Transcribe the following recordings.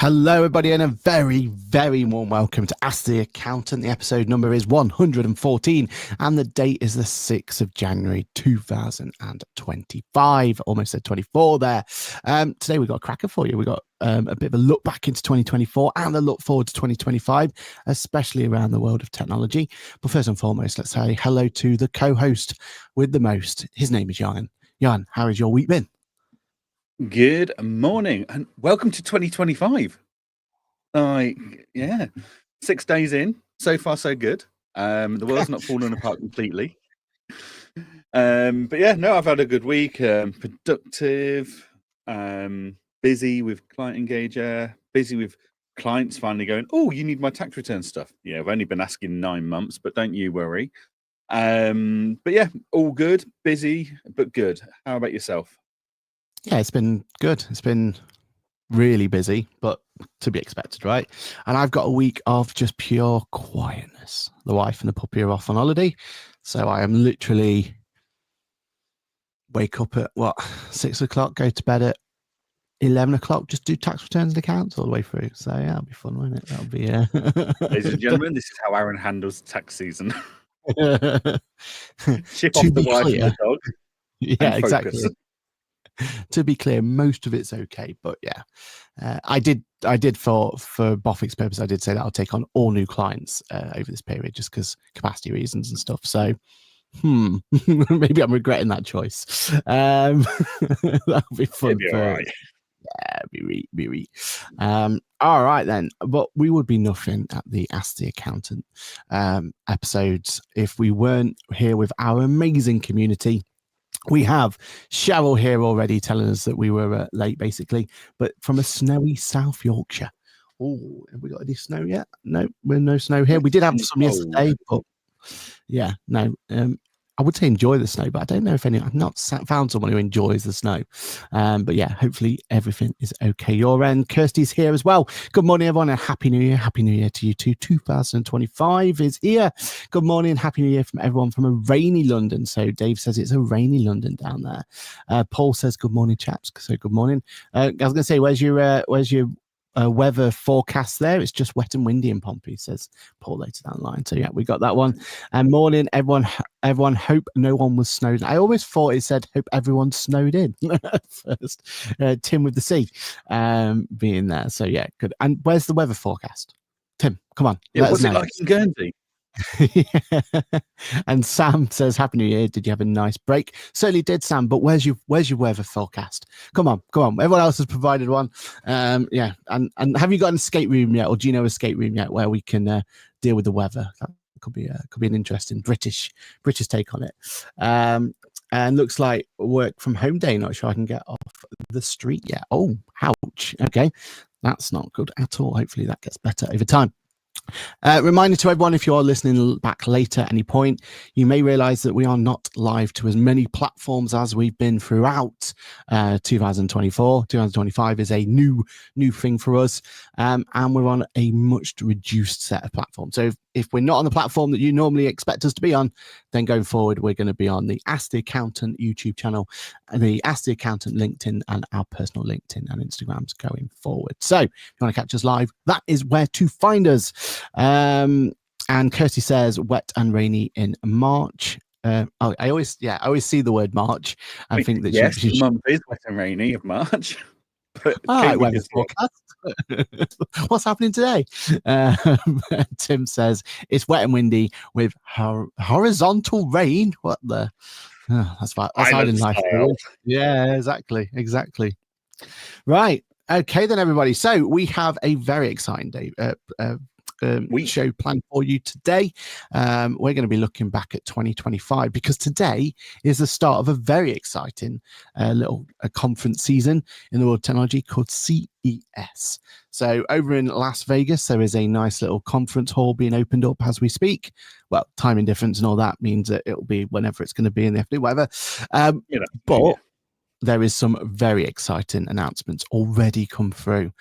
Hello, everybody, and a very, very warm welcome to Ask the Accountant. The episode number is 114, and the date is the 6th of January, 2025. Almost said 24 there. Today, we've got a cracker for you. We've got a bit of a look back into 2024 and a look forward to 2025, especially around the world of technology. But first and foremost, let's say hello to the co-host with the most. His name is Johann. Johann, how has your week been? Good morning and welcome to 2025. 6 days in, so far so good. The world's not fallen apart completely. But yeah, no, I've had a good week. Productive, busy with client engager, busy with clients finally going, oh, you need my tax return stuff. Yeah, I've only been asking 9 months, but don't you worry. But yeah, all good, busy, but good. How about yourself? Yeah, it's been good. It's been really busy, but to be expected, right? And I've got a week of just pure quietness. The wife and the puppy are off on holiday. So I am literally wake up at 6 o'clock, go to bed at 11 o'clock, just do tax returns and accounts all the way through. So yeah, that'll be fun, won't it? That'll be Ladies and gentlemen, this is how Aaron handles tax season. Ship To off the be wife clear, and the dog. yeah, exactly. To be clear, most of it's okay, but yeah, I did for Boffic's purpose, I did say that I'll take on all new clients over this period just because capacity reasons and stuff. So maybe I'm regretting that choice. That'll be fun. Be all right. Yeah, be all right then. But we would be nothing at the Ask the Accountant episodes if we weren't here with our amazing community. We have Cheryl here already telling us that we were late, basically, but from a snowy South Yorkshire. Oh, have we got any snow yet? No, we're no snow here. We did have some yesterday, but yeah, no. I would say enjoy the snow, but I don't know if I've not found someone who enjoys the snow. But yeah, hopefully everything is okay. Your end, Kirsty's here as well. Good morning, everyone, and Happy New Year. Happy New Year to you too. 2025 is here. Good morning, Happy New Year from everyone from a rainy London. So Dave says it's a rainy London down there. Paul says good morning, chaps. So good morning. I was going to say, where's your weather forecast there? It's just wet and windy in Pompey, says Paul later down the line. So yeah, we got that one. And morning, everyone. Hope no one was snowed. I always thought it said hope everyone snowed in first. Tim with the C being there. So yeah, good. And where's the weather forecast? Tim, come on. Yeah, what's it like in Guernsey? Yeah. And Sam says Happy New Year. Did you have a nice break? Certainly did, Sam, but where's your weather forecast? Come on. Everyone else has provided one. Yeah. And have you got an escape room yet, or do you know escape room yet where we can deal with the weather? That could be an interesting British take on it. And looks like work from home day. Not sure I can get off the street yet. Oh, ouch. Okay, that's not good at all. Hopefully that gets better over time. Reminder to everyone, if you are listening back later at any point, you may realize that we are not live to as many platforms as we've been throughout 2024. 2025 is a new thing for us, and we're on a much reduced set of platforms. So if we're not on the platform that you normally expect us to be on, then going forward, we're going to be on the Ask the Accountant YouTube channel, and the Ask the Accountant LinkedIn, and our personal LinkedIn and Instagrams going forward. So if you want to catch us live, that is where to find us. And Kirsty says wet and rainy in March. I always see the word March and think that yes, the month is wet and rainy of March. What's happening today? Tim says it's wet and windy with horizontal rain. What the? That's island life. Yeah, exactly. Right. Okay, then, everybody. So we have a very exciting day. Show planned for you today. We're going to be looking back at 2025 because today is the start of a very exciting little conference season in the world of technology called CES. So over in Las Vegas, there is a nice little conference hall being opened up as we speak. Well, timing difference and all that means that it'll be whenever it's going to be in the afternoon, whatever. But there is some very exciting announcements already come through.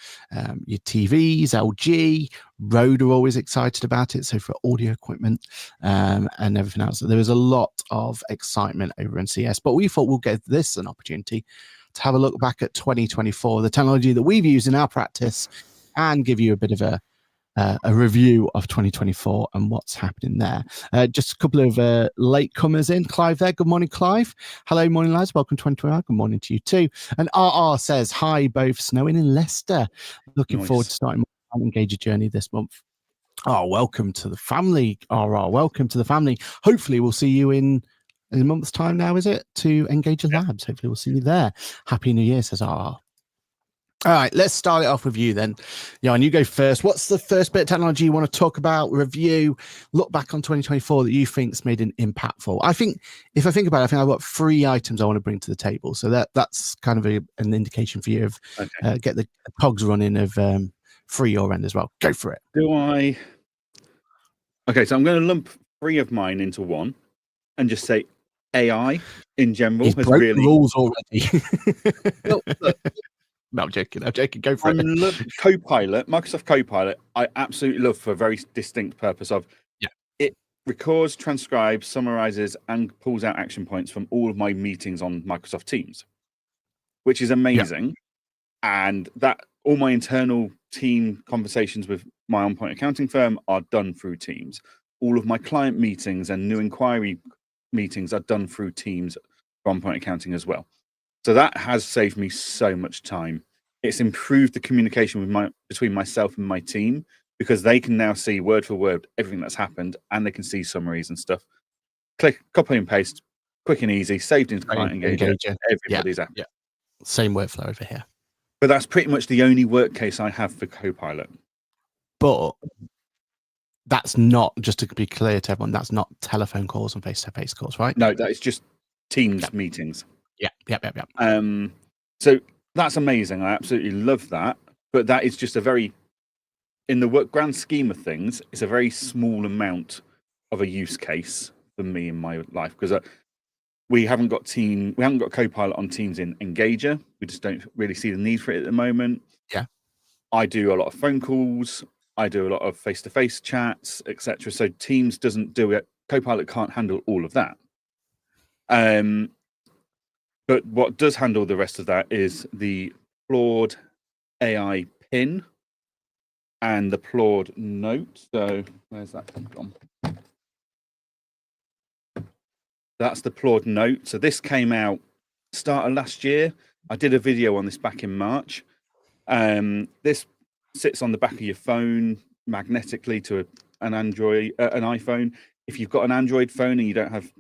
Your TVs, LG, Rode are always excited about it. So for audio equipment and everything else, there is a lot of excitement over in CS. But we thought we'll give an opportunity to have a look back at 2024, the technology that we've used in our practice and give you a bit of a review of 2024 and what's happening there. Just a couple of latecomers in. Clive there. Good morning, Clive. Hello, morning, lads. Welcome to 2021. Good morning to you too. And RR says, hi, both. Snowing in Leicester. Looking forward to starting my Engager journey this month. Oh, welcome to the family, RR. Welcome to the family. Hopefully we'll see you in a month's time now, is it? To Engager Labs. Hopefully we'll see you there. Happy New Year, says RR. All right, let's start it off with you then. Johann, you go first. What's the first bit of technology you want to talk about, review, look back on 2024 that you think's made an impactful? I think, if I think about it, I think I've got 3 items I want to bring to the table. So that's kind of an indication for you of get the cogs running of 3 your end as well. Go for it. Okay, so I'm going to lump 3 of mine into one and just say AI in general He's has broke really... rules already. Well, look, no, I'm joking. Go for it. Copilot, Microsoft Copilot, I absolutely love for a very distinct purpose of it records, transcribes, summarizes, and pulls out action points from all of my meetings on Microsoft Teams, which is amazing. And that all my internal team conversations with my on-point accounting firm are done through Teams. All of my client meetings and new inquiry meetings are done through Teams for on-point accounting as well. So that has saved me so much time. It's improved the communication with between myself and my team, because they can now see word for word everything that's happened, and they can see summaries and stuff. Click, copy and paste, quick and easy, saved into Client Engager. Everybody's happy. Yeah. Same workflow over here. But that's pretty much the only work case I have for Copilot. But that's not, just to be clear to everyone, that's not telephone calls and face-to-face calls, right? No, that is just Teams meetings. Yeah. So that's amazing. I absolutely love that. But that is just in the grand scheme of things, it's a very small amount of a use case for me in my life, because we haven't got Copilot on Teams in Engager. We just don't really see the need for it at the moment. Yeah. I do a lot of phone calls. I do a lot of face-to-face chats, etc. So Teams doesn't do it. Copilot can't handle all of that. But what does handle the rest of that is the Claude AI pin and the Claude note. So where's that come from? That's the Claude note. So this came out start of last year. I did a video on this back in March. This sits on the back of your phone magnetically to an iPhone. If you've got an Android phone and you don't have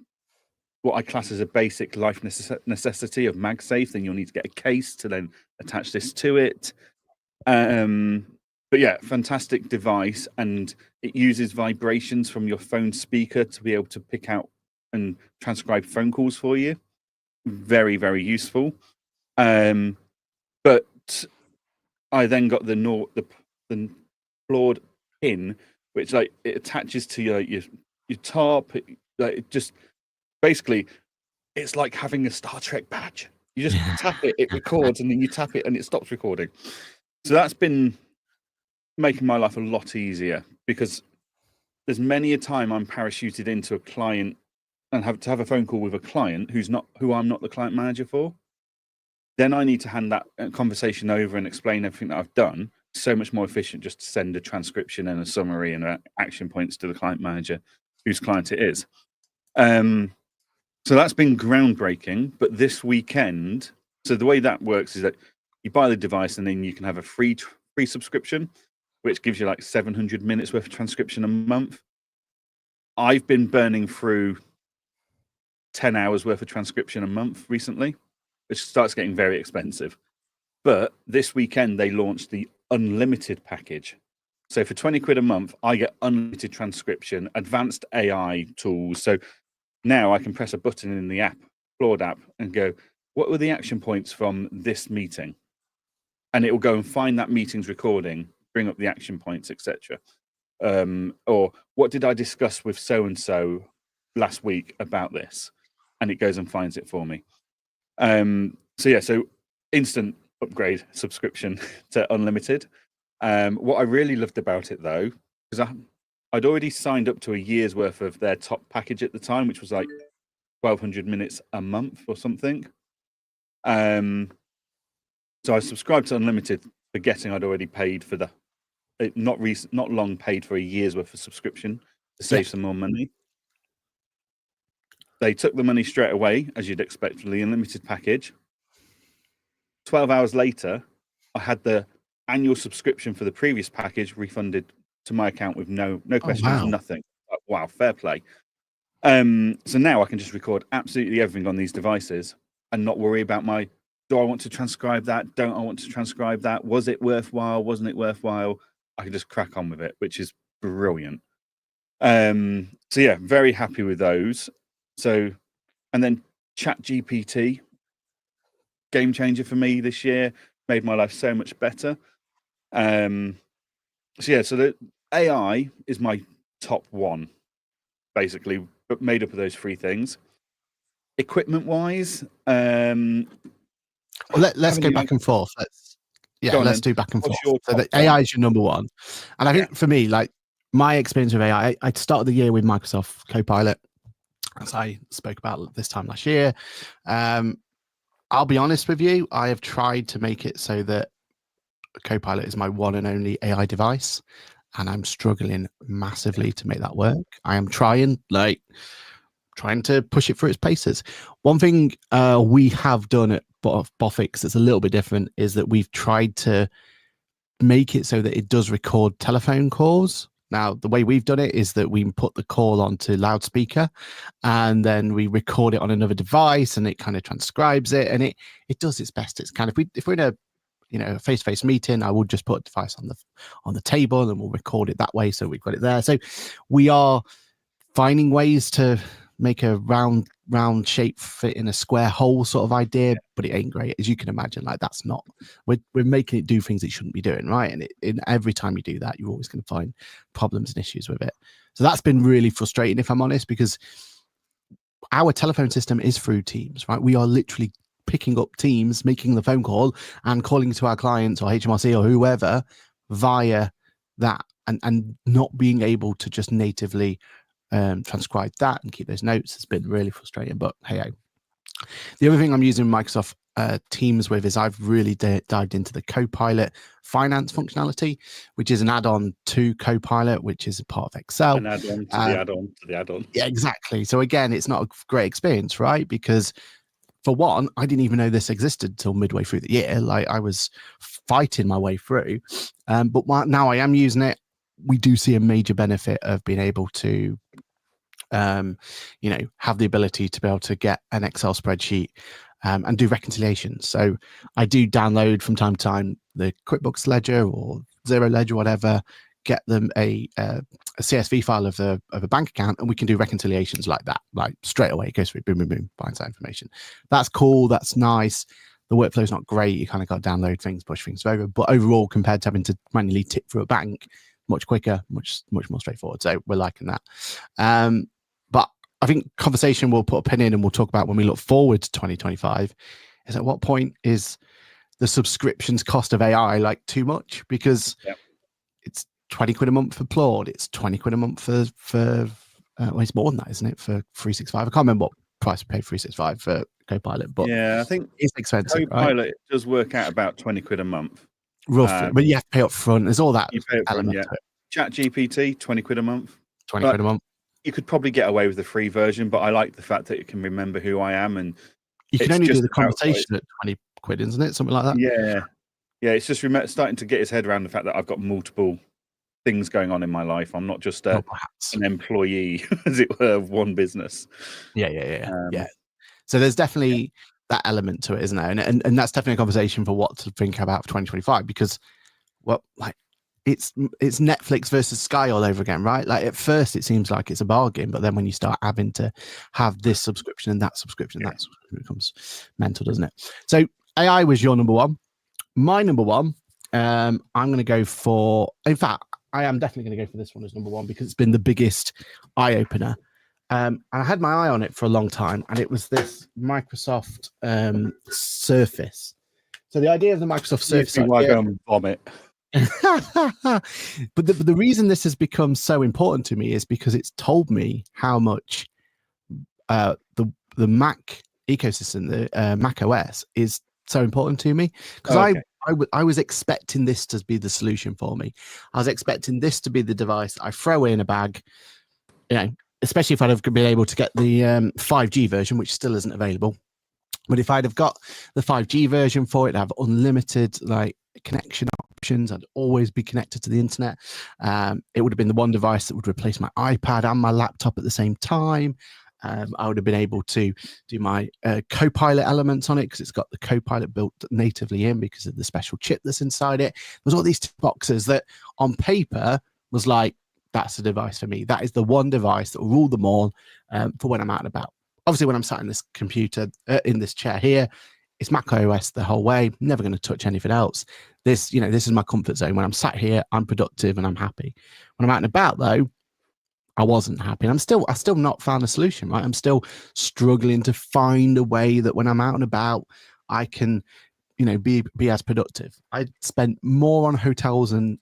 what I class as a basic life necessity of MagSafe, then you'll need to get a case to then attach this to it. But yeah, fantastic device, and it uses vibrations from your phone speaker to be able to pick out and transcribe phone calls for you. Very, very useful. But I then got the Claude pin, which it attaches to your top. It just basically, it's like having a Star Trek badge. You just tap it, it records, and then you tap it and it stops recording. So that's been making my life a lot easier, because there's many a time I'm parachuted into a client and have to have a phone call with a client who I'm not the client manager for. Then I need to hand that conversation over and explain everything that I've done. So much more efficient just to send a transcription and a summary and action points to the client manager whose client it is. So that's been groundbreaking. But this weekend, so the way that works is that you buy the device and then you can have a free subscription, which gives you like 700 minutes worth of transcription a month. I've been burning through 10 hours worth of transcription a month recently, which starts getting very expensive. But this weekend, they launched the unlimited package. So for 20 quid a month, I get unlimited transcription, advanced AI tools. So now I can press a button in the app, Claude app, and go, what were the action points from this meeting? And it will go and find that meeting's recording, bring up the action points, etc. Or what did I discuss with so-and-so last week about this? And it goes and finds it for me. So instant upgrade subscription to unlimited. What I really loved about it, though, because I'd already signed up to a year's worth of their top package at the time, which was like 1,200 minutes a month or something. So I subscribed to unlimited, forgetting I'd already paid for the not long paid for a year's worth of subscription to save some more money. They took the money straight away, as you'd expect for the unlimited package. 12 hours later, I had the annual subscription for the previous package refunded to my account with no questions, nothing. Wow, fair play. So now I can just record absolutely everything on these devices and not worry about do I want to transcribe that? Don't I want to transcribe that? Was it worthwhile? Wasn't it worthwhile? I can just crack on with it, which is brilliant. So yeah, very happy with those. So, and then ChatGPT, game changer for me this year, made my life so much better. So yeah, so the AI is my top one, basically, but made up of those three things. Equipment wise, well, let's go back and forth. Let's do back and forth. So the AI is your number one, and I think for me, like my experience with AI, I started the year with Microsoft Copilot, as I spoke about this time last year. I'll be honest with you, I have tried to make it so that Copilot is my one and only AI device, and I'm struggling massively to make that work. I am trying to push it through its paces. One thing we have done at Bofix that's a little bit different is that we've tried to make it so that it does record telephone calls. Now, the way we've done it is that we put the call onto loudspeaker and then we record it on another device and it kind of transcribes it, and it does its best. It's kind of, if we're in a face-to-face meeting, I will just put a device on the table and we'll record it that way. So we've got it there. So we are finding ways to make a round shape fit in a square hole sort of idea, but it ain't great, as you can imagine. Like, that's not, we're making it do things it shouldn't be doing, right? And every time you do that, you're always going to find problems and issues with it. So that's been really frustrating, if I'm honest, because our telephone system is through Teams, right? We are literally picking up Teams, making the phone call and calling to our clients or HMRC or whoever via that, and not being able to just natively transcribe that and keep those notes has been really frustrating. But hey, the other thing I'm using Microsoft Teams with is I've really dived into the Copilot finance functionality, which is an add-on to Copilot, which is a part of Excel. An add-on to the add-on to the add-on. Yeah, exactly. So again, it's not a great experience, right? Because for one, I didn't even know this existed till midway through the year. Like, I was fighting my way through. But now I am using it. We do see a major benefit of being able to have the ability to be able to get an Excel spreadsheet and do reconciliations. So I do download from time to time the QuickBooks ledger or Zero Ledger, whatever, get them a CSV file of a bank account, and we can do reconciliations like that, like straight away. It goes through, boom, boom, boom, finds that information. That's cool. That's nice. The workflow's not great. You kind of got to download things, push things over. But overall, compared to having to manually tip through a bank, much quicker, much more straightforward. So we're liking that. But I think conversation we'll put a pin in and we'll talk about when we look forward to 2025 is at what point is the subscriptions cost of AI like too much? Because it's 20 quid a month for Claude. It's 20 quid a month for well, it's more than that, isn't it? For 365. I can't remember what price we paid 365 for Copilot, but yeah, I think it's expensive. Copilot right? does work out about 20 quid a month. Roughly, but you have to pay up front. There's all that element to it. ChatGPT, 20 quid a month. 20 quid a month. You could probably get away with the free version, but I like the fact that it can remember who I am, and you can only do the conversation at 20 quid, isn't it? Something like that. Yeah. It's just starting to get his head around the fact that I've got multiple things going on in my life. I'm not just an employee, as it were, of one business. Yeah. So there's definitely that element to it, isn't there? And that's definitely a conversation for what to think about for 2025, because it's Netflix versus Sky all over again, right? Like, at first it seems like it's a bargain, but then when you start having to have this subscription and that subscription, that subscription, it becomes mental, doesn't it? So AI was your number one. My number one, I'm going to go for, in fact, I am definitely going to go for this one as number one because it's been the biggest eye opener. And I had my eye on it for a long time, and it was this Microsoft Surface. So the idea of the Microsoft Surface, like vomit. But the reason this has become so important to me is because it's told me how much the Mac ecosystem, the Mac OS, is so important to me. Because I was expecting this to be the solution for me. I was expecting this to be the device I throw in a bag, especially if I'd have been able to get the 5G version, which still isn't available. But if I'd have got the 5G version for it, have unlimited connection options, I'd always be connected to the internet. It would have been the one device that would replace my iPad and my laptop at the same time. I would have been able to do my Copilot elements on it because it's got the Copilot built natively in because of the special chip that's inside it. There's all these boxes that on paper was like, that's the device for me. That is the one device that will rule them all for when I'm out and about. Obviously, when I'm sat in this computer, in this chair here, it's Mac OS the whole way. Never going to touch anything else. This is my comfort zone. When I'm sat here, I'm productive and I'm happy. When I'm out and about, though, I wasn't happy. And I still not found a solution, right? I'm still struggling to find a way that when I'm out and about, I can, be as productive. I spent more on hotels and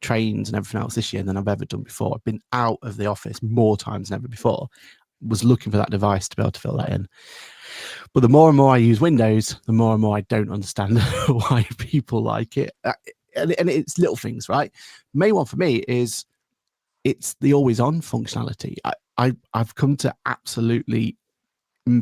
trains and everything else this year than I've ever done before. I've been out of the office more times than ever before. Was looking for that device to be able to fill that in. But the more and more I use Windows, the more and more I don't understand why people like it. And it's little things, right? The main one for me is it's the always on functionality. I've come to absolutely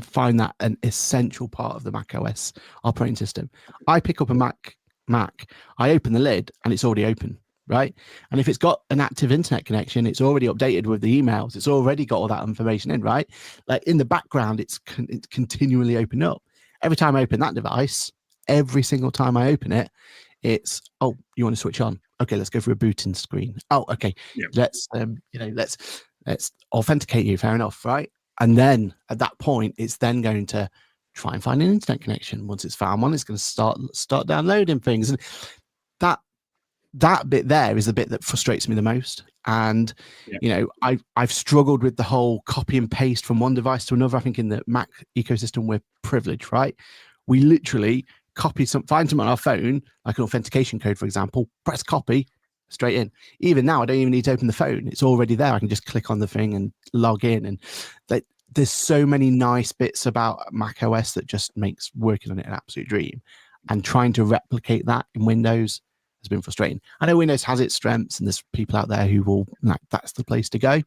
find that an essential part of the Mac OS operating system. I pick up a Mac, I open the lid and it's already open. Right. And if it's got an active internet connection, it's already updated with the emails. It's already got all that information in, right? Like in the background, it's continually open up. Every time I open that device, every single time I open it, it's, oh, you want to switch on? Okay, let's go for a booting screen. Oh, okay. Yeah. Let's authenticate you. Fair enough. Right. And then at that point, it's then going to try and find an internet connection. Once it's found one, it's going to start downloading things. And that bit there is the bit that frustrates me the most. And, I've struggled with the whole copy and paste from one device to another. I think in the Mac ecosystem, we're privileged, right? We literally find something on our phone, like an authentication code, for example, press copy straight in. Even now, I don't even need to open the phone. It's already there. I can just click on the thing and log in. And there's so many nice bits about Mac OS that just makes working on it an absolute dream. And trying to replicate that in Windows has been frustrating. I know Windows has its strengths and there's people out there who will that's the place to go.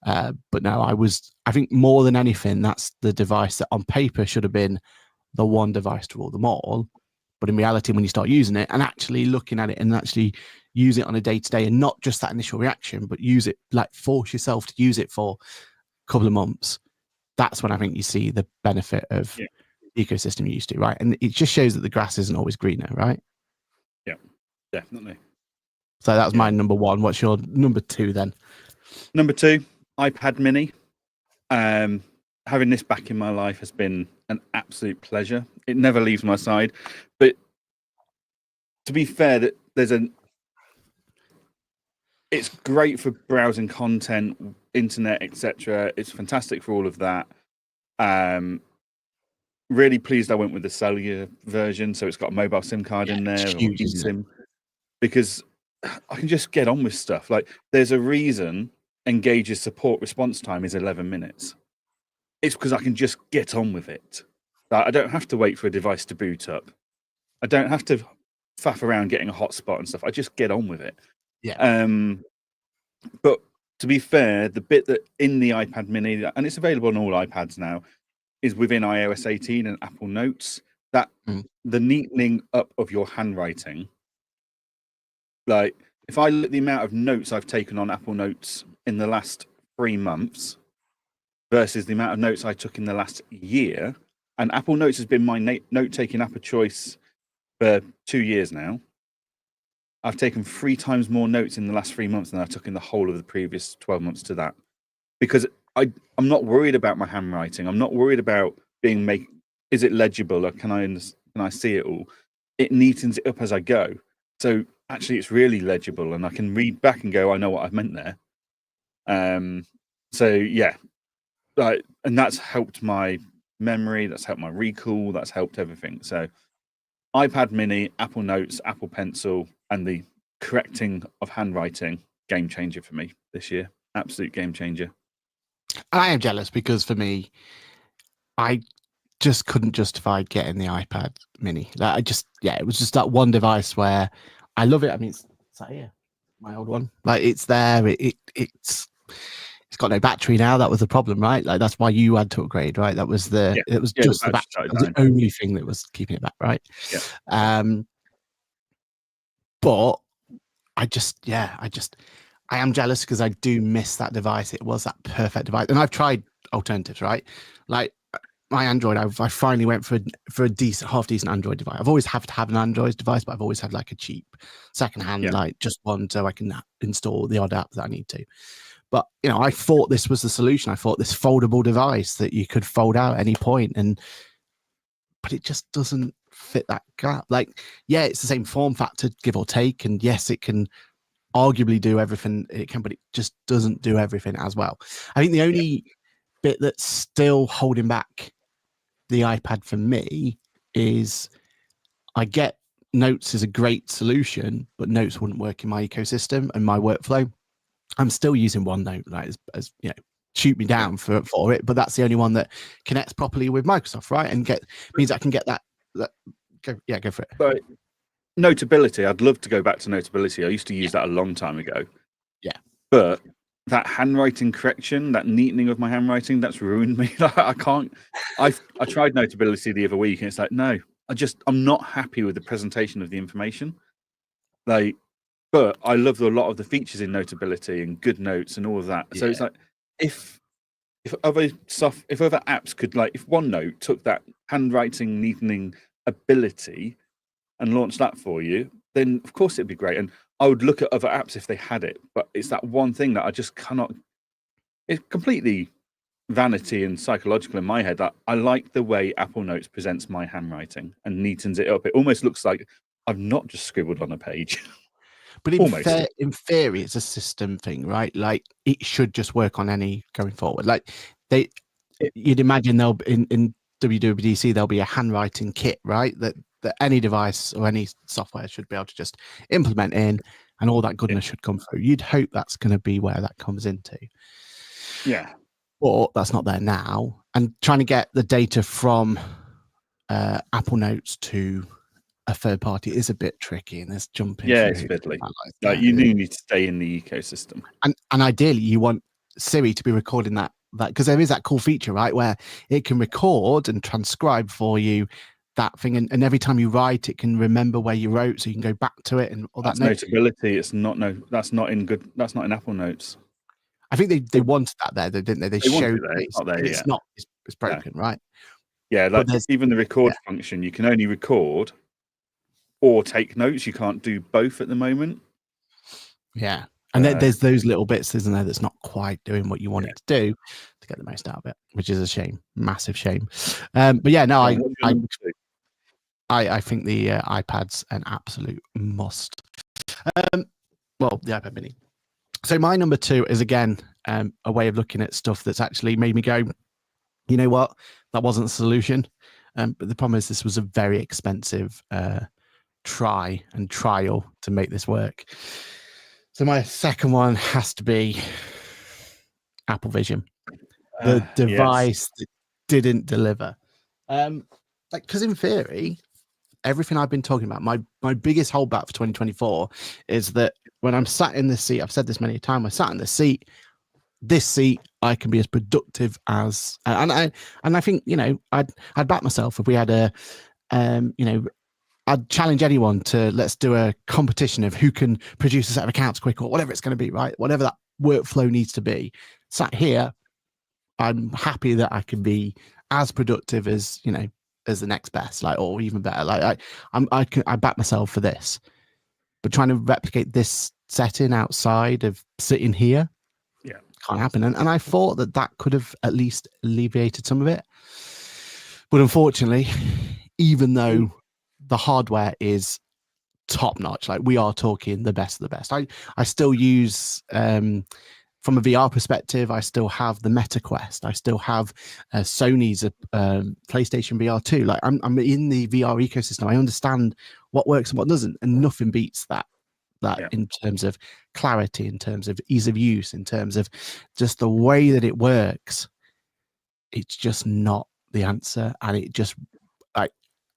But no, I think more than anything, that's the device that on paper should have been the one device to rule them all. But in reality, when you start using it and actually looking at it and actually use it on a day-to-day and not just that initial reaction, but use it, force yourself to use it for a couple of months, that's when I think you see the benefit of the ecosystem you used to, right? And it just shows that the grass isn't always greener, right? Yeah. Definitely. So that was my number one. What's your number two then? Number two, iPad mini. Having this back in my life has been an absolute pleasure. It never leaves my side. But to be fair, that it's great for browsing content, internet, etc. It's fantastic for all of that. Really pleased I went with the cellular version, so it's got a mobile SIM card in there, or eSIM. Because I can just get on with stuff. Like, there's a reason Engage's support response time is 11 minutes. It's because I can just get on with it. I don't have to wait for a device to boot up. I don't have to faff around getting a hotspot and stuff. I just get on with it. Yeah. But to be fair, the bit that in the iPad mini, and it's available on all iPads now, is within iOS 18 and Apple Notes, that the neatening up of your handwriting. Like, if I look at the amount of notes I've taken on Apple Notes in the last 3 months versus the amount of notes I took in the last year, and Apple Notes has been my note-taking app of choice for 2 years now, I've taken 3 times more notes in the last 3 months than I took in the whole of the previous 12 months to that. Because I'm not worried about my handwriting. I'm not worried about is it legible or can I see it all? It neatens it up as I go. So actually, it's really legible, and I can read back and go, I know what I meant there. So yeah, and that's helped my memory. That's helped my recall. That's helped everything. So iPad Mini, Apple Notes, Apple Pencil, and the correcting of handwriting, game changer for me this year. Absolute game changer. I am jealous because for me, I just couldn't justify getting the iPad Mini. Like, it was just that one device where I love it. I mean, it's that here, my old one. Like, it's there. It's got no battery now. That was the problem, right? Like, that's why you had to upgrade, right? That was it was just the battery. That was the only thing that was keeping it back, right? Yeah. But I am jealous because I do miss that device. It was that perfect device, and I've tried alternatives, right? Like my Android, I finally went for a decent, half decent Android device. I've always had to have an Android device, but I've always had like a cheap secondhand, like just one, so I can install the odd app that I need to. But I thought this was the solution. I thought this foldable device that you could fold out at any point, but it just doesn't fit that gap. Like, yeah, it's the same form factor, give or take, and yes, it can arguably do everything it can, but it just doesn't do everything as well. I think the only bit that's still holding back the iPad for me is I get Notes is a great solution, but Notes wouldn't work in my ecosystem and my workflow. I'm still using OneNote, like as shoot me down for it, but that's the only one that connects properly with Microsoft, right? And means I can get that go for it. But Notability, I'd love to go back to Notability. I used to use that a long time ago. Yeah. But that handwriting correction, that neatening of my handwriting, that's ruined me. I can't. I tried Notability the other week, and it's like, no, I'm not happy with the presentation of the information. But I love a lot of the features in Notability and Good Notes and all of that. So it's like, if other apps could, like, if OneNote took that handwriting neatening ability and launched that for you, then of course it'd be great. And I would look at other apps if they had it, but it's that one thing that I just cannot. It's completely vanity and psychological in my head that I like the way Apple Notes presents my handwriting and neatens it up. It almost looks like I've not just scribbled on a page. But in theory, it's a system thing, right? Like, it should just work on any going forward. Like, you'd imagine in WWDC there'll be a handwriting kit, right? That any device or any software should be able to just implement in, and all that goodness should come through. You'd hope that's going to be where that comes into. Yeah. But that's not there now. And trying to get the data from Apple Notes to a third party is a bit tricky, and there's jumping. Yeah, it's fiddly. Like, you do need to stay in the ecosystem. And ideally, you want Siri to be recording that because there is that cool feature, right, where it can record and transcribe for you that thing, and every time you write, it can remember where you wrote, so you can go back to it and all that. Notability. It's not That's not in Apple Notes. I think they wanted that there, didn't they? They showed it's not. It's broken, right? Yeah, like even the record function, you can only record or take notes. You can't do both at the moment. Yeah. And there's those little bits, isn't there, that's not quite doing what you want it to do to get the most out of it, which is a shame, massive shame. But yeah, no, I think the iPad's an absolute must. Well, the iPad Mini. So my number 2 is, again, a way of looking at stuff that's actually made me go, you know what, that wasn't a solution. But the problem is this was a very expensive trial to make this work. So my second one has to be Apple Vision, the device that didn't deliver. Because in theory, everything I've been talking about, my biggest holdback for 2024 is that when I'm sat in this seat, I've said this many times, I sat in this seat, I can be as productive as, and I think, I'd back myself if we had I'd challenge anyone to, let's do a competition of who can produce a set of accounts quick, or whatever it's going to be, right? Whatever that workflow needs to be. Sat here, I'm happy that I can be as productive as, as the next best, or even better. I back myself for this. But trying to replicate this setting outside of sitting here, can't happen. And I thought that could have at least alleviated some of it. But unfortunately, even though the hardware is top notch, like, we are talking the best of the best, I still use, from a VR perspective, I still have the Meta Quest. I still have Sony's PlayStation VR 2. Like, I'm in the VR ecosystem. I understand what works and what doesn't, and nothing beats that in terms of clarity, in terms of ease of use, in terms of just the way that it works. It's just not the answer, and it just like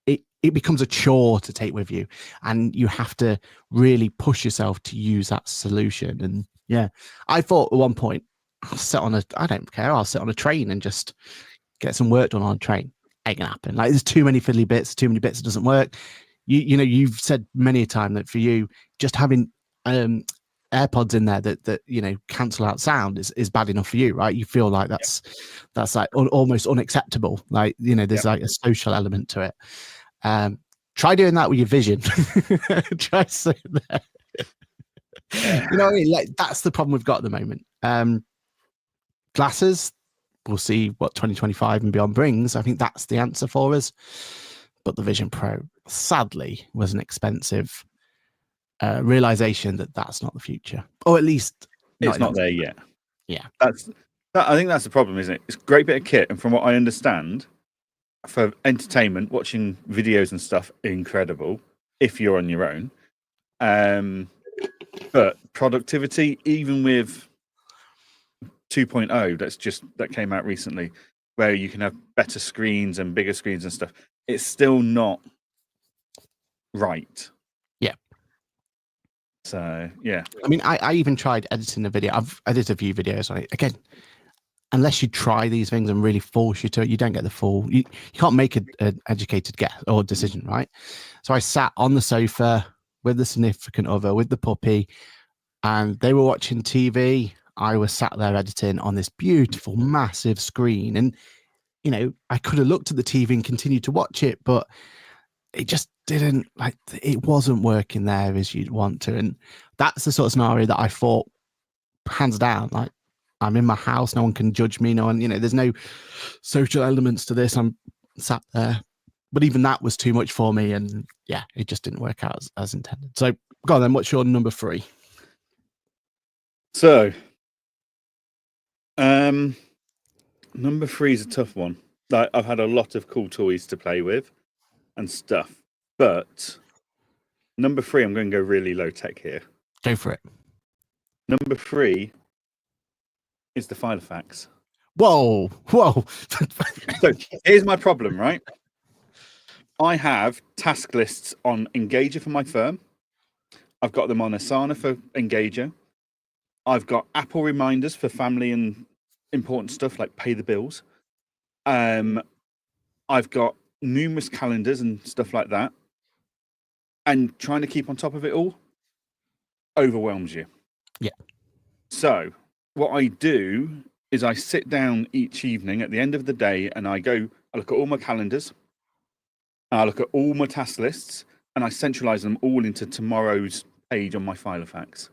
it becomes a chore to take with you, and you have to really push yourself to use that solution. And yeah, I thought at one point, I don't care, I'll sit on a train and just get some work done on a train. Ain't gonna happen. Like, there's too many fiddly bits, too many bits that doesn't work. You know, you've said many a time that for you, just having AirPods in there that you know cancel out sound is bad enough for you, right? You feel like that's like almost unacceptable. Like, you know, there's like a social element to it. Try doing that with your vision. Try sitting there. You know what I mean? Like, that's the problem we've got at the moment. Glasses, we'll see what 2025 and beyond brings. I think that's the answer for us. But the Vision Pro, sadly, was an expensive realization that that's not the future, or at least it's not there yet. Yeah, I think that's the problem, isn't it? It's a great bit of kit, and from what I understand, for entertainment, watching videos and stuff, incredible if you're on your own. But productivity, even with 2.0, that came out recently, where you can have better screens and bigger screens and stuff, it's still not right. Yeah. So yeah, I mean, I even tried editing a video. I've edited a few videos on it. Again, unless you try these things and really force you to it, you don't get the full. You can't make an educated guess or decision, right? So I sat on the sofa with the significant other, with the puppy, and they were watching TV. I was sat there editing on this beautiful, massive screen, and you know, I could have looked at the TV and continued to watch it, but it just didn't, like, it wasn't working there as you'd want to. And that's the sort of scenario that I thought, hands down, like, I'm in my house, no one can judge me, no one, you know, there's no social elements to this, I'm sat there. But even that was too much for me, and yeah, it just didn't work out as intended. So go on then, what's your number 3? So number 3 is a tough one. Like, I've had a lot of cool toys to play with and stuff, but number 3, I'm going to go really low tech here. Go for it. Number 3 is the Filofax. Whoa. So here's my problem, right? I have task lists on Engager for my firm. I've got them on Asana for Engager. I've got Apple reminders for family and important stuff like pay the bills. I've got numerous calendars and stuff like that. And trying to keep on top of it all overwhelms you. Yeah. So what I do is I sit down each evening at the end of the day and I look at all my calendars, I look at all my task lists, and I centralize them all into tomorrow's page on my Filofax.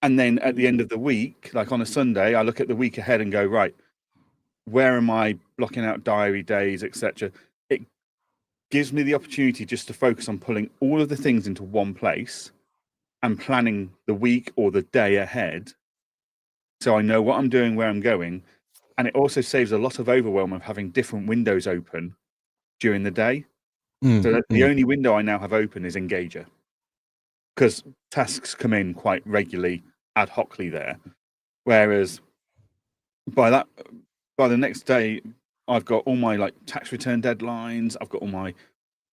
And then at the end of the week, like on a Sunday, I look at the week ahead and go, right, where am I blocking out diary days, etc. It gives me the opportunity just to focus on pulling all of the things into one place and planning the week or the day ahead, so I know what I'm doing, where I'm going. And it also saves a lot of overwhelm of having different windows open during the day. So the only window I now have open is Engager, because tasks come in quite regularly, ad hocly there. Whereas by the next day, I've got all my like tax return deadlines, I've got all my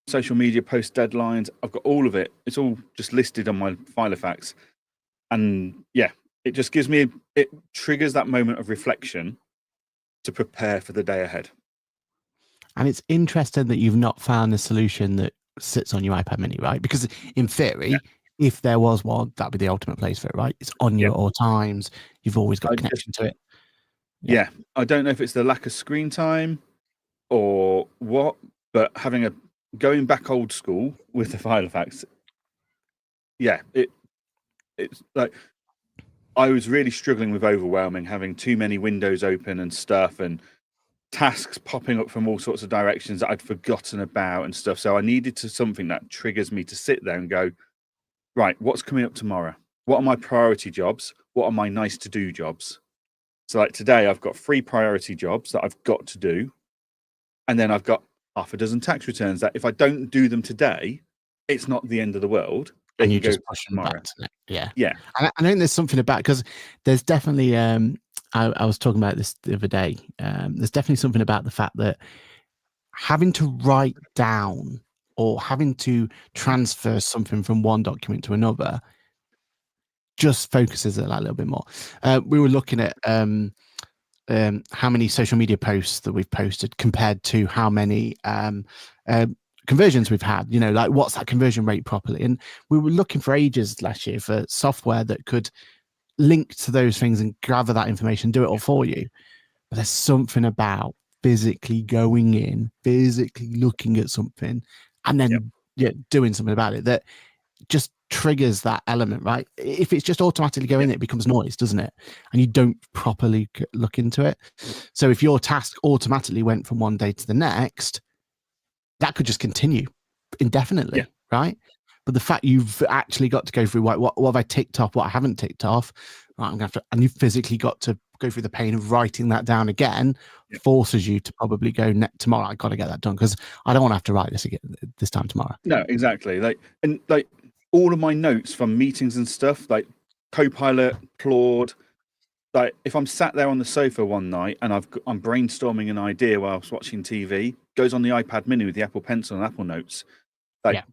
social media post deadlines, I've got all of it. It's all just listed on my Filofax. And yeah, it just it triggers that moment of reflection to prepare for the day ahead. And it's interesting that you've not found a solution that sits on your iPad mini, right? Because in theory, if there was one, that'd be the ultimate place for it, right? It's on you at all times. You've always got connection to it. Yeah. I don't know if it's the lack of screen time or what, but going back old school with the Filofax, yeah, it's like I was really struggling with overwhelming, having too many windows open and stuff, and tasks popping up from all sorts of directions that I'd forgotten about and stuff. So I needed something that triggers me to sit there and go, right, what's coming up tomorrow? What are my priority jobs? What are my nice to do jobs? So like today, I've got 3 priority jobs that I've got to do. And then I've got half a dozen tax returns that if I don't do them today, it's not the end of the world. And you just push them back to it. Yeah. Yeah. And I think there's something about, because there's definitely I was talking about this the other day. There's definitely something about the fact that having to write down or having to transfer something from one document to another just focuses it a little bit more. We were looking at how many social media posts that we've posted compared to how many conversions we've had, like what's that conversion rate properly. And we were looking for ages last year for software that could link to those things and gather that information, do it all for you. But there's something about physically going in, physically looking at something, and then doing something about it that just triggers that element, right? If it's just automatically going, it becomes noise, doesn't it? And you don't properly look into it. So if your task automatically went from one day to the next, that could just continue indefinitely, right? But the fact you've actually got to go through what have I ticked off, what I haven't ticked off, right? I'm gonna have to, and you've physically got to go through the pain of writing that down again, forces you to probably go tomorrow. I got to get that done because I don't want to have to write this again this time tomorrow. No, exactly. Like all of my notes from meetings and stuff, like Copilot, Claude. Like if I'm sat there on the sofa one night and I'm brainstorming an idea while I was watching TV, goes on the iPad Mini with the Apple Pencil and Apple Notes. Like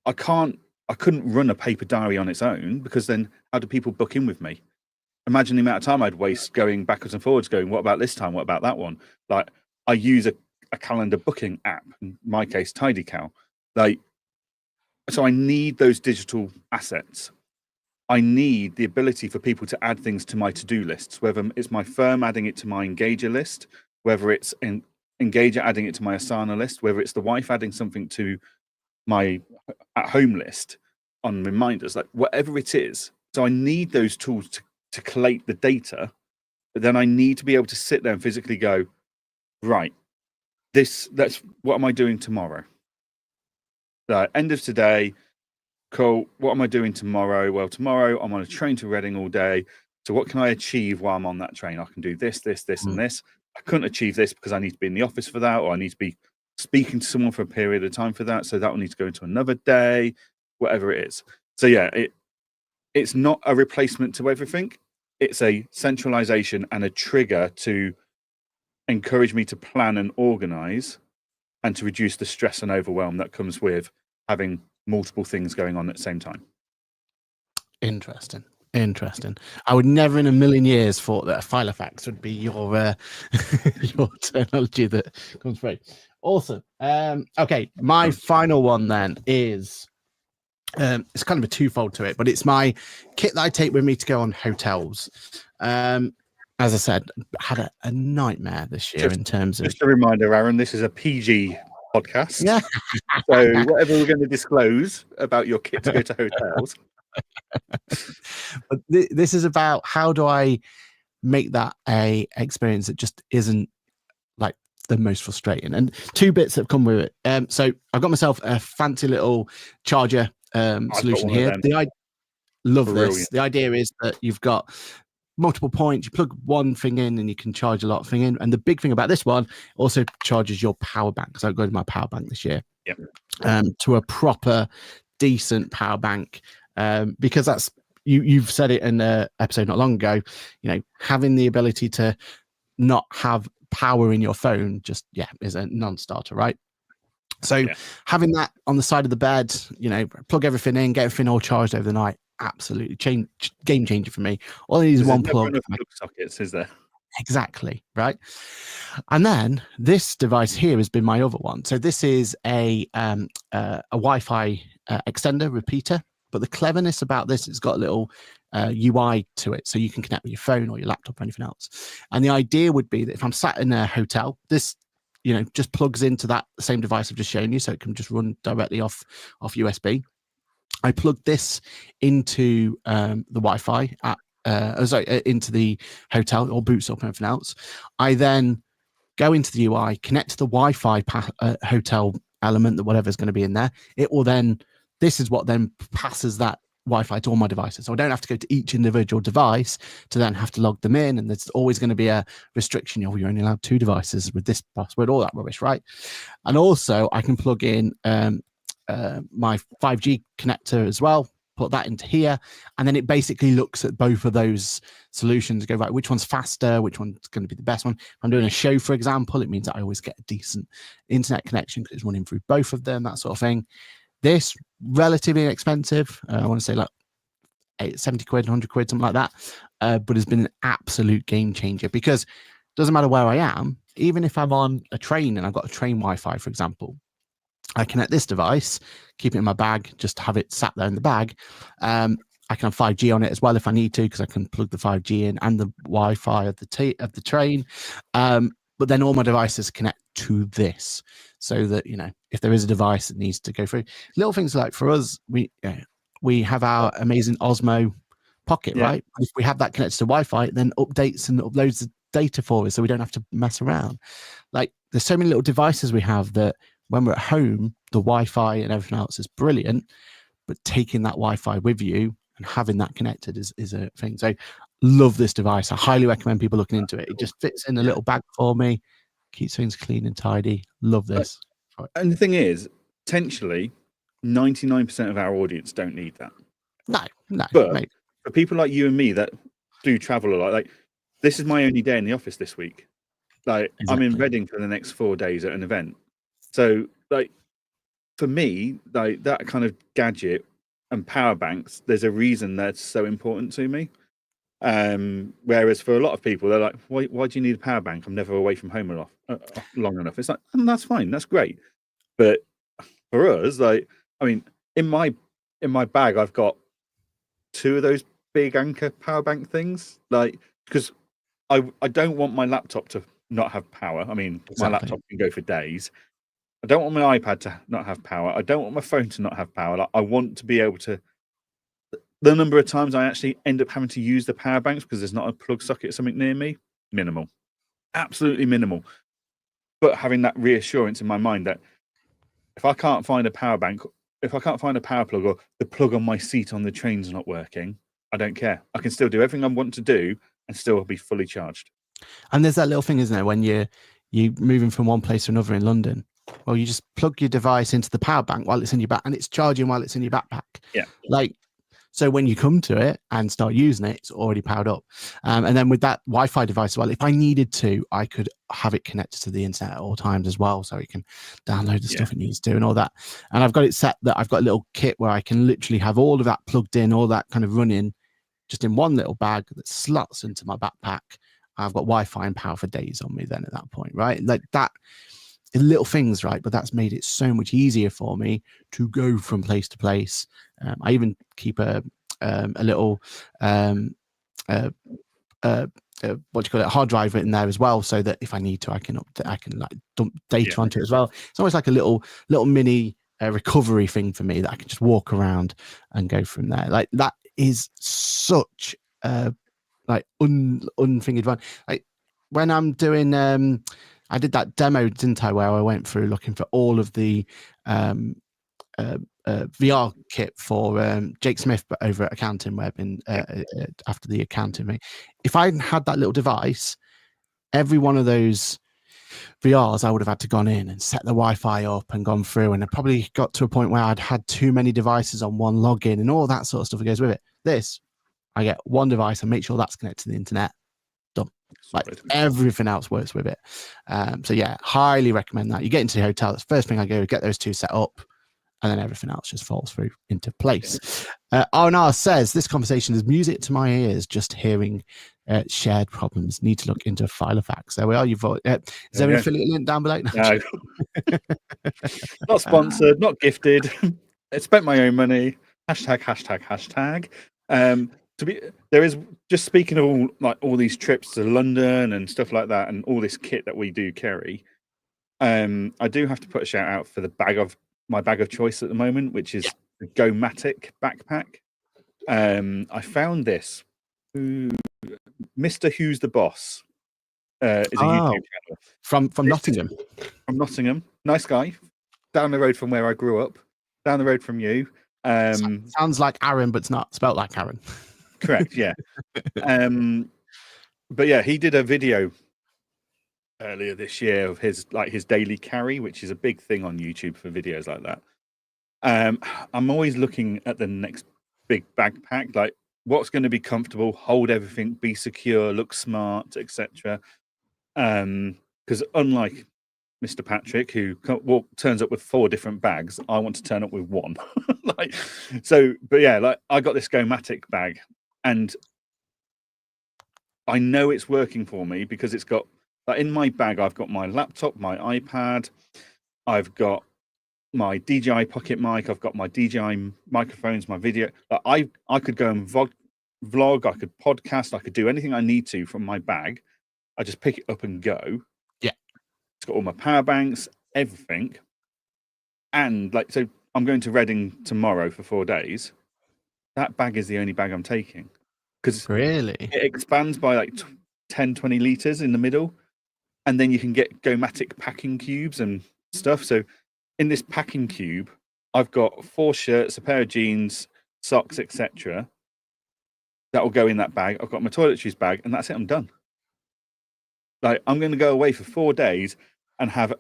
I couldn't run a paper diary on its own, because then how do people book in with me? Imagine the amount of time I'd waste going backwards and forwards, going, what about this time? What about that one? Like I use a calendar booking app, in my case, TidyCal. So I need those digital assets. I need the ability for people to add things to my to-do lists, whether it's my firm adding it to my Engager list, whether it's Engager adding it to my Asana list, whether it's the wife adding something to my at-home list on reminders, like whatever it is. So I need those tools to collate the data, but then I need to be able to sit there and physically go, right, that's what am I doing tomorrow? End of today, cool. What am I doing tomorrow? Well, tomorrow I'm on a train to Reading all day. So what can I achieve while I'm on that train? I can do this, and this. I couldn't achieve this because I need to be in the office for that, or I need to be speaking to someone for a period of time for that. So that will need to go into another day, whatever it is. So yeah, it's not a replacement to everything. It's a centralization and a trigger to encourage me to plan and organize, and to reduce the stress and overwhelm that comes with having multiple things going on at the same time. Interesting. I would never in a million years thought that a Filofax would be your your terminology that comes through. Awesome. Okay, my final one then is it's kind of a twofold to it, but it's my kit that I take with me to go on hotels. As I said, had a nightmare this year in terms of. Just a reminder, Aaron, this is a PG podcast. Yeah. So whatever we're going to disclose about your kit to go to hotels. But this is about how do I make that a experience that just isn't like the most frustrating. And two bits that have come with it. So I've got myself a fancy little charger solution here. Love this. The idea is that you've got multiple points. You plug one thing in and you can charge a lot of thing in. And the big thing about this one, also charges your power bank. So I got my power bank this year to a proper decent power bank, because that's you've said it in an episode not long ago, having the ability to not have power in your phone just is a non-starter, right? So having that on the side of the bed, plug everything in, get everything all charged over the night, absolutely game changer for me. All I need is one plug. Plug sockets, is there? Exactly, right. And then this device here has been my other one. So this is a Wi-Fi extender repeater, but the cleverness about this, it's got a little UI to it, so you can connect with your phone or your laptop or anything else. And the idea would be that if I'm sat in a hotel, this just plugs into that same device I've just shown you, so it can just run directly off USB. I plug this into the Wi-Fi into the hotel, or boots up and everything else. I then go into the UI, connect to the Wi-Fi hotel element, that whatever's going to be in there. It will then, this is what then passes that Wi-Fi to all my devices. So I don't have to go to each individual device to then have to log them in. And there's always going to be a restriction. You're only allowed 2 devices with this password, all that rubbish, right? And also I can plug in my 5G connector as well, put that into here, and then it basically looks at both of those solutions, go, right, which one's faster, which one's going to be the best one. If I'm doing a show, for example, it means that I always get a decent internet connection because it's running through both of them, that sort of thing. This, relatively inexpensive, I want to say like 70 quid, 100 quid, something like that, but has been an absolute game changer, because it doesn't matter where I am, even if I'm on a train and I've got a train Wi-Fi, for example, I connect this device, keep it in my bag, just have it sat there in the bag. I can have 5G on it as well if I need to, because I can plug the 5G in and the Wi-Fi of the train. But then all my devices connect to this, so that, you know, if there is a device that needs to go through, little things like, for us, we have our amazing Osmo Pocket, right? If we have that connected to Wi-Fi, it then updates and uploads the data for us, so we don't have to mess around. Like, there's so many little devices we have that when we're at home, the Wi-Fi and everything else is brilliant, but taking that Wi-Fi with you and having that connected is a thing. So love this device. I highly recommend people looking into it. It just fits in a little bag for me, keeps things clean and tidy. Love this. And the thing is, potentially 99% of our audience don't need that. No. But mate. for people like you and me that do travel a lot, like, this is my only day in the office this week. Like, I'm in Reading for the next 4 days at an event. So, like, for me, like, that kind of gadget and power banks, there's a reason that's so important to me. Whereas for a lot of people, they're like, why do you need a power bank? I'm never away from home long enough. It's like, that's fine, that's great. But for us, like, I mean, in my bag, I've got 2 of those big Anker power bank things, like, because I don't want my laptop to not have power. I mean, my laptop can go for days. I don't want my iPad to not have power. I don't want my phone to not have power. Like, I want to be able to. The number of times I actually end up having to use the power banks because there's not a plug socket or something near me, minimal, absolutely minimal. But having that reassurance in my mind that if I can't find a power bank, if I can't find a power plug, or the plug on my seat on the train's not working, I don't care. I can still do everything I want to do and still be fully charged. And there's that little thing, isn't there, when you're moving from one place to another in London? Well, you just plug your device into the power bank while it's in your back, and it's charging while it's in your backpack. Yeah. Like, so when you come to it and start using it, it's already powered up. And then with that Wi-Fi device as well, if I needed to, I could have it connected to the internet at all times as well, so it can download the stuff it needs to and all that. And I've got it set that I've got a little kit where I can literally have all of that plugged in, all that kind of running, just in one little bag that slots into my backpack. I've got Wi-Fi and power for days on me then at that point, right? Like that, little things, right? But that's made it so much easier for me to go from place to place. I even keep a little what do you call it, a hard drive in there as well, so that if I need to, I can like dump data onto it as well. It's almost like a little mini recovery thing for me that I can just walk around and go from there. Like, that is such like unthinking fun. Like, when I'm doing I did that demo, didn't I, where I went through looking for all of the VR kit for Jake Smith, but over at Accounting Web, and after the accounting thing. If I hadn't had that little device, every one of those VRs, I would have had to gone in and set the Wi-Fi up and gone through, and I probably got to a point where I'd had too many devices on one login and all that sort of stuff that goes with it. This, I get one device and make sure that's connected to the internet. Done. Like, everything else works with it. So yeah, highly recommend that. You get into the hotel, that's the first thing I go, get those 2 set up, and then everything else just falls through into place. R&R says, this conversation is music to my ears, just hearing shared problems. Need to look into Filofax. There we are. Is there an affiliate link down below? No. Not sponsored, not gifted. I spent my own money. Hashtag. There is, just speaking of all these trips to London and stuff like that, and all this kit that we do carry, I do have to put a shout out for my bag of choice at the moment, which is the Go-Matic backpack. I found this. Mr. Who's the Boss is a YouTube channel from Nottingham. From Nottingham, nice guy. Down the road from where I grew up. Down the road from you. Sounds like Aaron, but it's not spelt like Aaron. Correct, yeah. But yeah, he did a video earlier this year of his daily carry, which is a big thing on YouTube for videos like that. I'm always looking at the next big backpack. Like, what's going to be comfortable, hold everything, be secure, look smart, etc. Because unlike Mr. Patrick, who turns up with 4 different bags, I want to turn up with 1. Like, so, but yeah, like I got this Go-Matic bag, and I know it's working for me because it's got, like, in my bag, I've got my laptop, my iPad, I've got my DJI pocket mic, I've got my DJI microphones, my video. Like, I could go and vlog, I could podcast, I could do anything I need to from my bag. I just pick it up and go. Yeah. It's got all my power banks, everything. And like, so I'm going to Reading tomorrow for 4 days. That bag is the only bag I'm taking. Because Really? it expands by like 10, 20 litres in the middle. And then you can get Go-Matic packing cubes and stuff. So in this packing cube, I've got 4 shirts, a pair of jeans, socks, etc. That will go in that bag. I've got my toiletries bag, and that's it. I'm done. Like, I'm going to go away for 4 days and have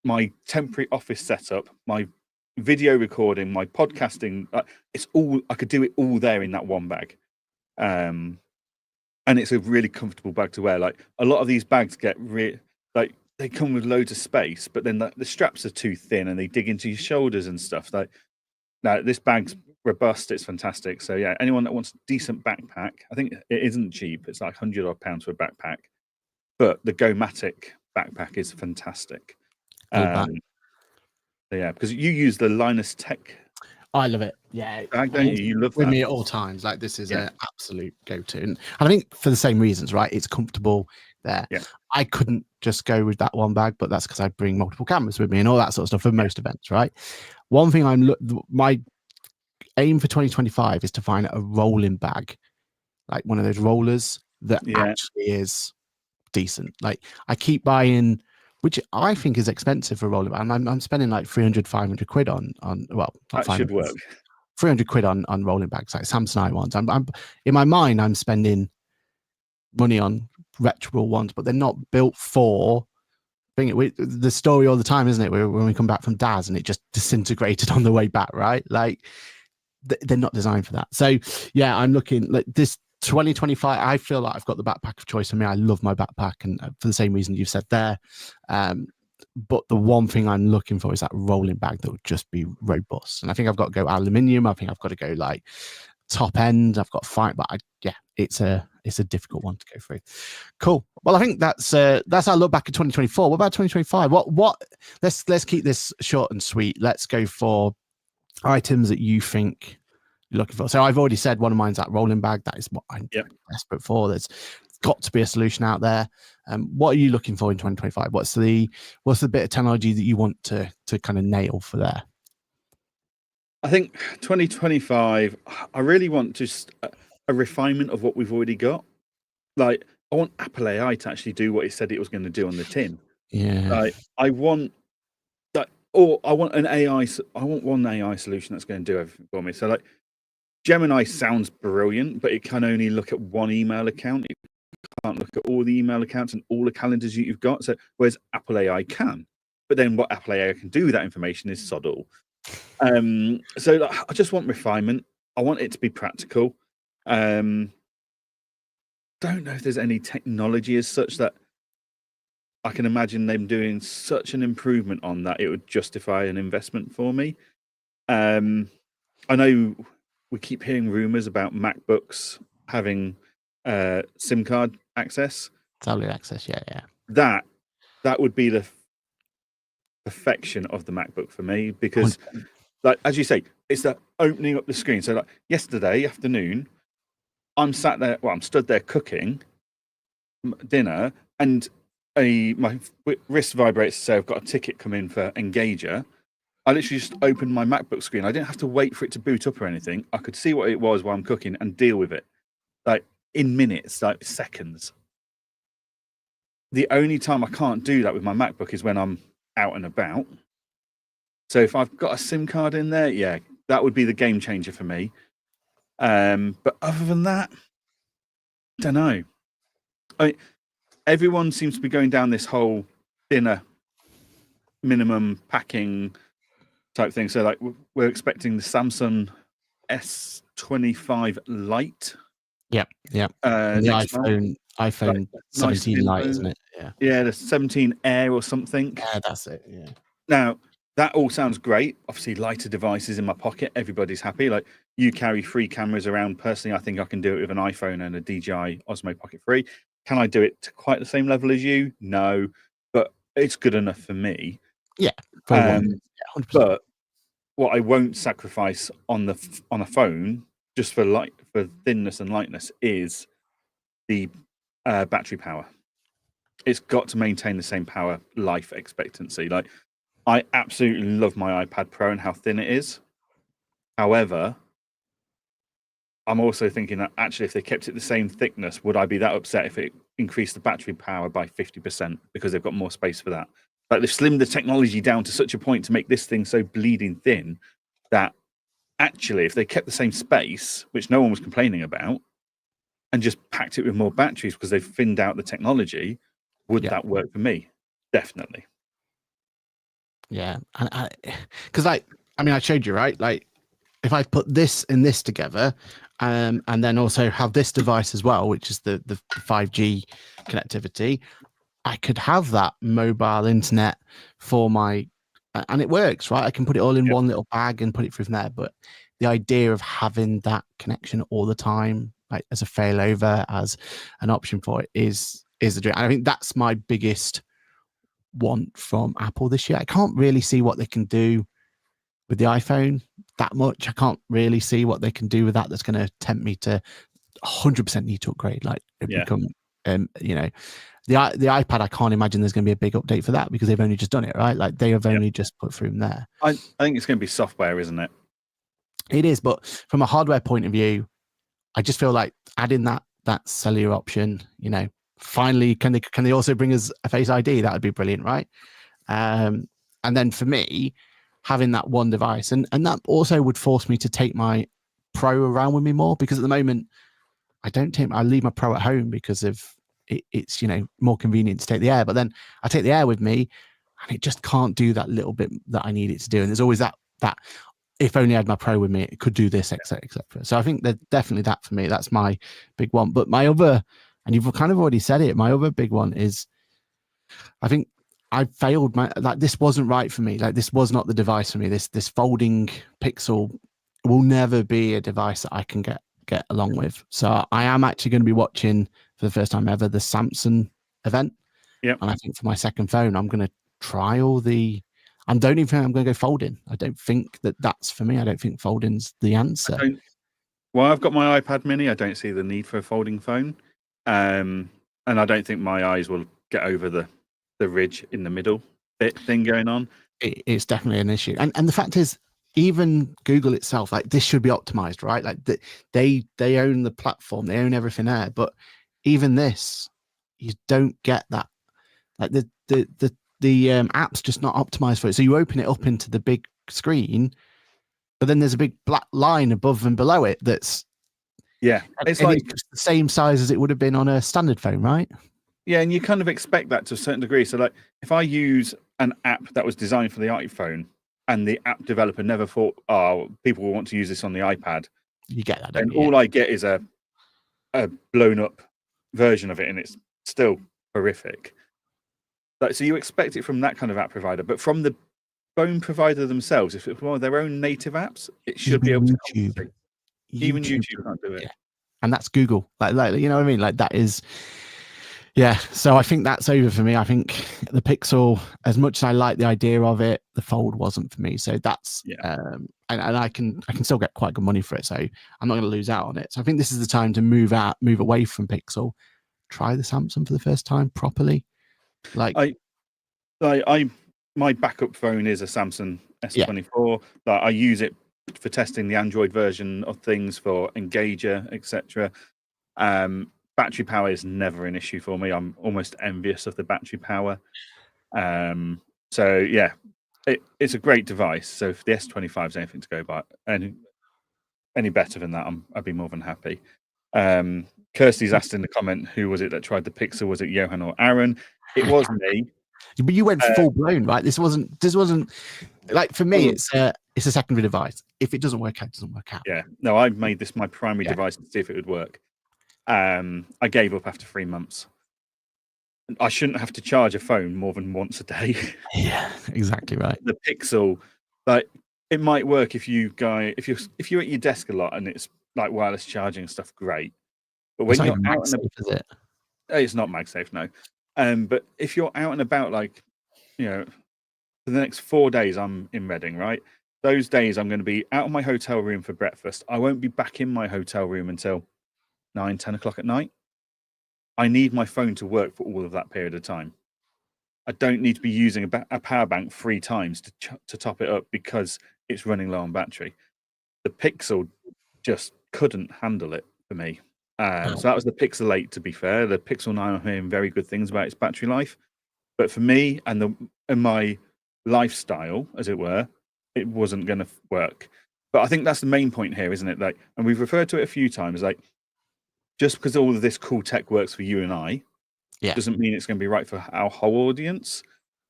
my temporary office setup, my video recording, my podcasting. It's all, I could do it all there in that one bag. And it's a really comfortable bag to wear. Like, a lot of these bags get like, they come with loads of space, but then the straps are too thin and they dig into your shoulders and stuff. Like, no, this bag's robust. It's fantastic. So yeah, anyone that wants a decent backpack, I think it isn't cheap. It's like £100 for a backpack, but the Go-Matic backpack is fantastic. So yeah, because you use the Linus Tech. I love it. Yeah, Bag, don't you? You love with that. me at all times. Like, this is an absolute go-to, and I think for the same reasons, right? It's comfortable there. Yeah. I couldn't just go with that one bag, but that's because I bring multiple cameras with me and all that sort of stuff for most events, right? One thing my aim for 2025 is to find a rolling bag, like one of those rollers that actually is decent. Like, I keep buying, which I think is expensive for a roller bag. I'm spending like 300, 500 quid on well, not that should work. 300 quid on rolling bags, like Samsonite ones. I'm in my mind, I'm spending money on reputable ones, but they're not built for the story all the time, isn't it? When we come back from Daz and it just disintegrated on the way back, right? Like, they're not designed for that. So yeah, I'm looking like this 2025. I feel like I've got the backpack of choice for me. I love my backpack, and for the same reason you've said there. But the one thing I'm looking for is that rolling bag that would just be robust. And I think I've got to go aluminium. I think I've got to go like top end. I've got to fight, but it's a difficult one to go through. Cool. Well, I think that's our look back at 2024. What about 2025? What? Let's keep this short and sweet. Let's go for items that you think you're looking for. So I've already said one of mine's that rolling bag. That is what I'm desperate for. There's got to be a solution out there. What are you looking for in 2025? What's the bit of technology that you want to kind of nail for there? I think 2025, I really want just a refinement of what we've already got. Like, I want Apple AI to actually do what it said it was going to do on the tin. Yeah. Like, I want that, or I want an AI. I want one AI solution that's going to do everything for me. So like, Gemini sounds brilliant, but it can only look at one email account. It can't look at all the email accounts and all the calendars you've got. So whereas Apple AI can, but then what Apple AI can do with that information is sod all. So like, I just want refinement. I want it to be practical. Don't know if there's any technology as such that I can imagine them doing such an improvement on that it would justify an investment for me. I know we keep hearing rumors about MacBooks having SIM card access. Tablet access, yeah. That would be the perfection of the MacBook for me, because like, as you say, it's the opening up the screen. So like yesterday afternoon, I'm stood there cooking dinner, and my wrist vibrates to say I've got a ticket come in for Engager. I literally just opened my MacBook screen. I didn't have to wait for it to boot up or anything. I could see what it was while I'm cooking and deal with it, like in minutes, like seconds. The only time I can't do that with my MacBook is when I'm out and about. So if I've got a SIM card in there, yeah, that would be the game changer for me. But other than that, I don't know. Everyone seems to be going down this whole thinner minimum packing type thing. So like, we're expecting the Samsung S25 Lite. Yep. The iPhone 17 Lite, isn't it? Yeah, the 17 Air or something. Yeah, that's it. Yeah. Now, that all sounds great. Obviously, lighter devices in my pocket. Everybody's happy. Like, you carry 3 cameras around. Personally, I think I can do it with an iPhone and a DJI Osmo Pocket 3. Can I do it to quite the same level as you? No, but it's good enough for me. Yeah. But what I won't sacrifice on a phone just for thinness and lightness is the battery power. It's got to maintain the same power life expectancy. Like, I absolutely love my iPad Pro and how thin it is. However, I'm also thinking that actually, if they kept it the same thickness, would I be that upset if it increased the battery power by 50% because they've got more space for that? Like, they've slimmed the technology down to such a point to make this thing so bleeding thin that actually, if they kept the same space, which no one was complaining about, and just packed it with more batteries because they've thinned out the technology, would that work for me? Definitely. Yeah, and because I showed you, right? Like, if I put this and this together, and then also have this device as well, which is the 5G connectivity, I could have that mobile internet for my, and it works, right? I can put it all in one little bag and put it through from there. But the idea of having that connection all the time, like as a failover, as an option for it, is the dream. And I think that's my biggest want from Apple this year. I can't really see what they can do with the iPhone that much. I can't really see what they can do with that that's going to tempt me to 100% need to upgrade. Like, become, the iPad. I can't imagine there's going to be a big update for that because they've only just done it, right? Like, they have only just put through there. I think it's going to be software, isn't it? It is, but from a hardware point of view, I just feel like adding that cellular option, finally, can they also bring us a Face ID? That would be brilliant, right? And then for me, having that one device, and that also would force me to take my Pro around with me more, because at the moment I leave my Pro at home because of it's more convenient to take the Air, but then I take the Air with me and it just can't do that little bit that I need it to do. And there's always that if only I had my Pro with me, it could do this, etc. So I think that definitely that for me, that's my big one. But my other, and you've kind of already said it, my other big one is, I think I failed this wasn't right for me. Like, this was not the device for me. This folding Pixel will never be a device that I can get along with. So I am actually going to be watching for the first time ever the Samsung event. Yeah. And I think for my second phone, I'm going to try I don't even think I'm going to go folding. I don't think that's for me. I don't think folding's the answer. Well, I've got my iPad mini. I don't see the need for a folding phone. And I don't think my eyes will get over the ridge in the middle bit thing going on. It's definitely an issue. And the fact is, even Google itself, like, this should be optimized, right? Like, they own the platform, they own everything there. But even this, you don't get that. Like, the app's just not optimized for it. So you open it up into the big screen, but then there's a big black line above and below it that's it's like it's the same size as it would have been on a standard phone, right? Yeah, and you kind of expect that to a certain degree. So, like, if I use an app that was designed for the iPhone and the app developer never thought, people will want to use this on the iPad, you get that. And all I get is a blown up version of it, and it's still horrific. Like, so you expect it from that kind of app provider, but from the phone provider themselves, if it's one of their own native apps, it should be able to compensate. Even YouTube can't do it. Yeah. And that's Google. Like, you know what I mean? Like, that is, yeah. So I think that's over for me. I think the Pixel, as much as I like the idea of it, the Fold wasn't for me. So that's, and I can still get quite good money for it. So I'm not going to lose out on it. So I think this is the time to move away from Pixel, try the Samsung for the first time properly. Like, my backup phone is a Samsung S24. Like, I use it for testing the Android version of things for Engager, etc. Battery power is never an issue for me. I'm almost envious of the battery power. So yeah, it's a great device. So if the S25 is anything to go by, any better than that, I'd be more than happy. Kirsty's asked in the comment, who was it that tried the Pixel? Was it Johann or Aaron? It was me. But you went full blown, right? This wasn't Like for me, it's a secondary device. If it doesn't work out, it doesn't work out. Yeah. No, I made this my primary device to see if it would work. I gave up after 3 months. I shouldn't have to charge a phone more than once a day. Yeah, exactly right. The Pixel, like, it might work if you're at your desk a lot and it's like wireless charging and stuff, great. But when It's not you're even out and MagSafe, is it? it's not MagSafe, no. But if you're out and about, like, for the next 4 days, I'm in Reading, right? Those days I'm going to be out of my hotel room for breakfast. I won't be back in my hotel room until 9, 10 o'clock at night. I need my phone to work for all of that period of time. I don't need to be using a power bank 3 times to top it up because it's running low on battery. The Pixel just couldn't handle it for me. So that was the Pixel 8, to be fair. The Pixel 9, I'm hearing very good things about its battery life. But for me and my lifestyle, as it were, it wasn't going to work. But I think that's the main point here, isn't it? Like, and we've referred to it a few times. Like, just because all of this cool tech works for you and I, doesn't mean it's going to be right for our whole audience.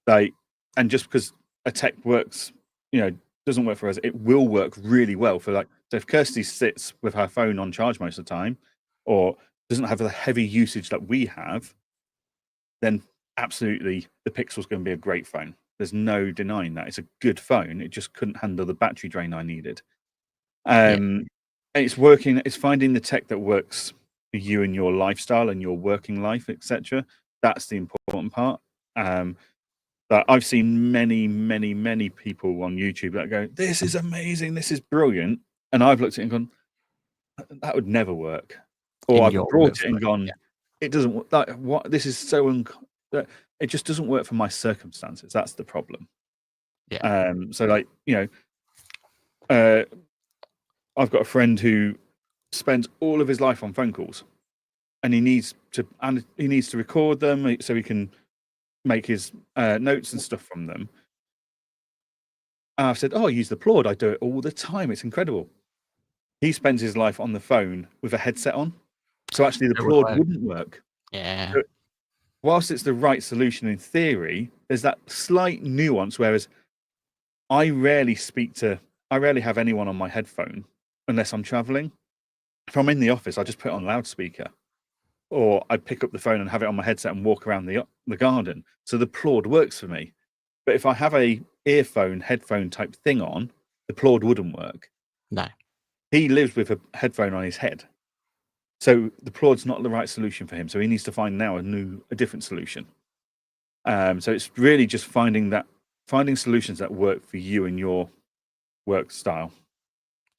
Like, and just because a tech works, doesn't work for us, it will work really well for, like, so if Kirsty sits with her phone on charge most of the time, or doesn't have the heavy usage that we have, then absolutely the Pixel's going to be a great phone. There's no denying that. It's a good phone. It just couldn't handle the battery drain I needed. And it's working. It's finding the tech that works for you and your lifestyle and your working life, etc. That's the important part. That I've seen many, many, many people on YouTube that go, "This is amazing. This is brilliant," and I've looked at it and gone, "That would never work." Or I've brought it and gone, "It doesn't work. Like, what? This is so it just doesn't work for my circumstances." That's the problem. So, like, I've got a friend who spends all of his life on phone calls, and he needs to record them so he can make his notes and stuff from them. And I've said, "Oh, I use the Plord. I do it all the time. It's incredible." He spends his life on the phone with a headset on, so actually the Plord wouldn't work. Yeah. But whilst it's the right solution in theory, there's that slight nuance. Whereas I rarely have anyone on my headphone unless I'm traveling. If I'm in the office, I just put it on loudspeaker, or I pick up the phone and have it on my headset and walk around the garden. So the Plord works for me. But if I have a headphone type thing on, the Plord wouldn't work. No. He lives with a headphone on his head. So the Plord's not the right solution for him. So he needs to find now a different solution. So it's really just finding solutions that work for you and your work style.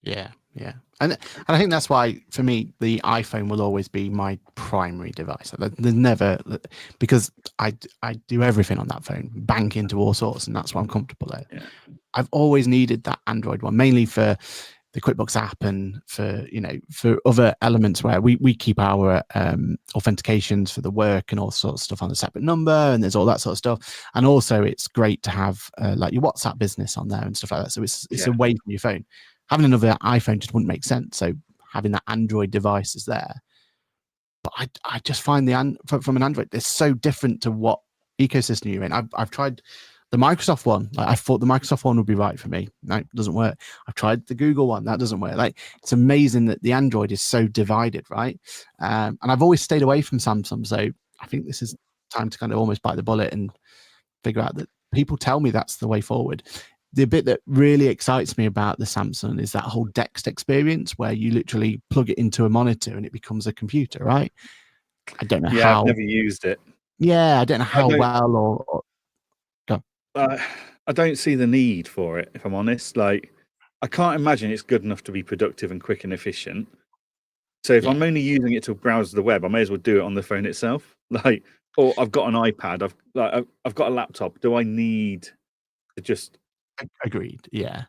Yeah. And I think that's why, for me, the iPhone will always be my primary device. There's never, because I do everything on that phone, bank into all sorts, and that's what I'm comfortable at. Yeah. I've always needed that Android one, mainly for the QuickBooks app and for other elements where we keep our authentications for the work and all sorts of stuff on a separate number, and there's all that sort of stuff. And also it's great to have like your WhatsApp business on there and stuff like that. So it's away from your phone. Having another iPhone just wouldn't make sense. So having that Android device is there. But I just find from an Android, it's so different to what ecosystem you're in. I've tried the Microsoft one. Like, I thought the Microsoft one would be right for me. No, it doesn't work. I've tried the Google one. That doesn't work. Like, it's amazing that the Android is so divided, right? And I've always stayed away from Samsung. So I think this is time to kind of almost bite the bullet and figure out that people tell me that's the way forward. The bit that really excites me about the Samsung is that whole Dext experience where you literally plug it into a monitor and it becomes a computer, right? I don't know how. I've never used it. Yeah, I don't know how well or I don't see the need for it, if I'm honest. Like, I can't imagine it's good enough to be productive and quick and efficient. So if I'm only using it to browse the web, I may as well do it on the phone itself. Like, or I've got an iPad, I've got a laptop. Do I need to just? Agreed. Yeah.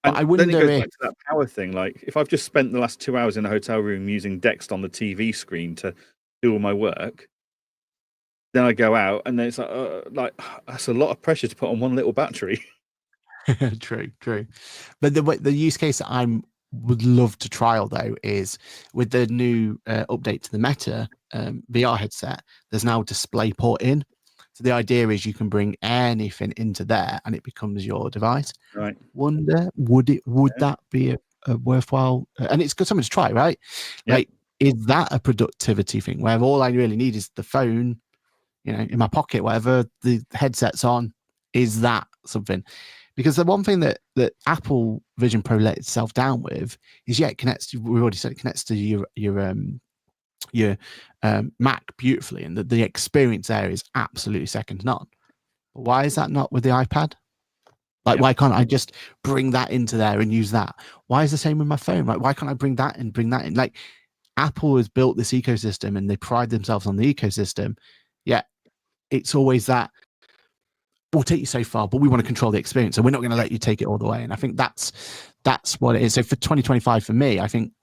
But I wouldn't then it goes back to that power thing. Like, if I've just spent the last 2 hours in a hotel room using Dext on the TV screen to do all my work, then I go out and then it's like that's a lot of pressure to put on one little battery. True. But the use case that I would love to trial though is with the new update to the Meta VR headset. There's now DisplayPort in, So the idea is you can bring anything into there and it becomes your device. Right. Would that be a worthwhile? And it's good something to try, right? Yeah. Like, is that a productivity thing where all I really need is the phone, in my pocket, whatever, the headset's on? Is that something? Because the one thing that Apple Vision Pro let itself down with is, it connects to, we've already said, it connects to your Mac beautifully, and the experience there is absolutely second to none. But why is that not with the iPad? Like, why can't I just bring that into there and use that? Why is the same with my phone? Like, why can't I bring that in? Like, Apple has built this ecosystem and they pride themselves on the ecosystem. Yeah, it's always that we'll take you so far, but we want to control the experience, and we're not going to let you take it all the way. And I think that's what it is. So for 2025, for me, I think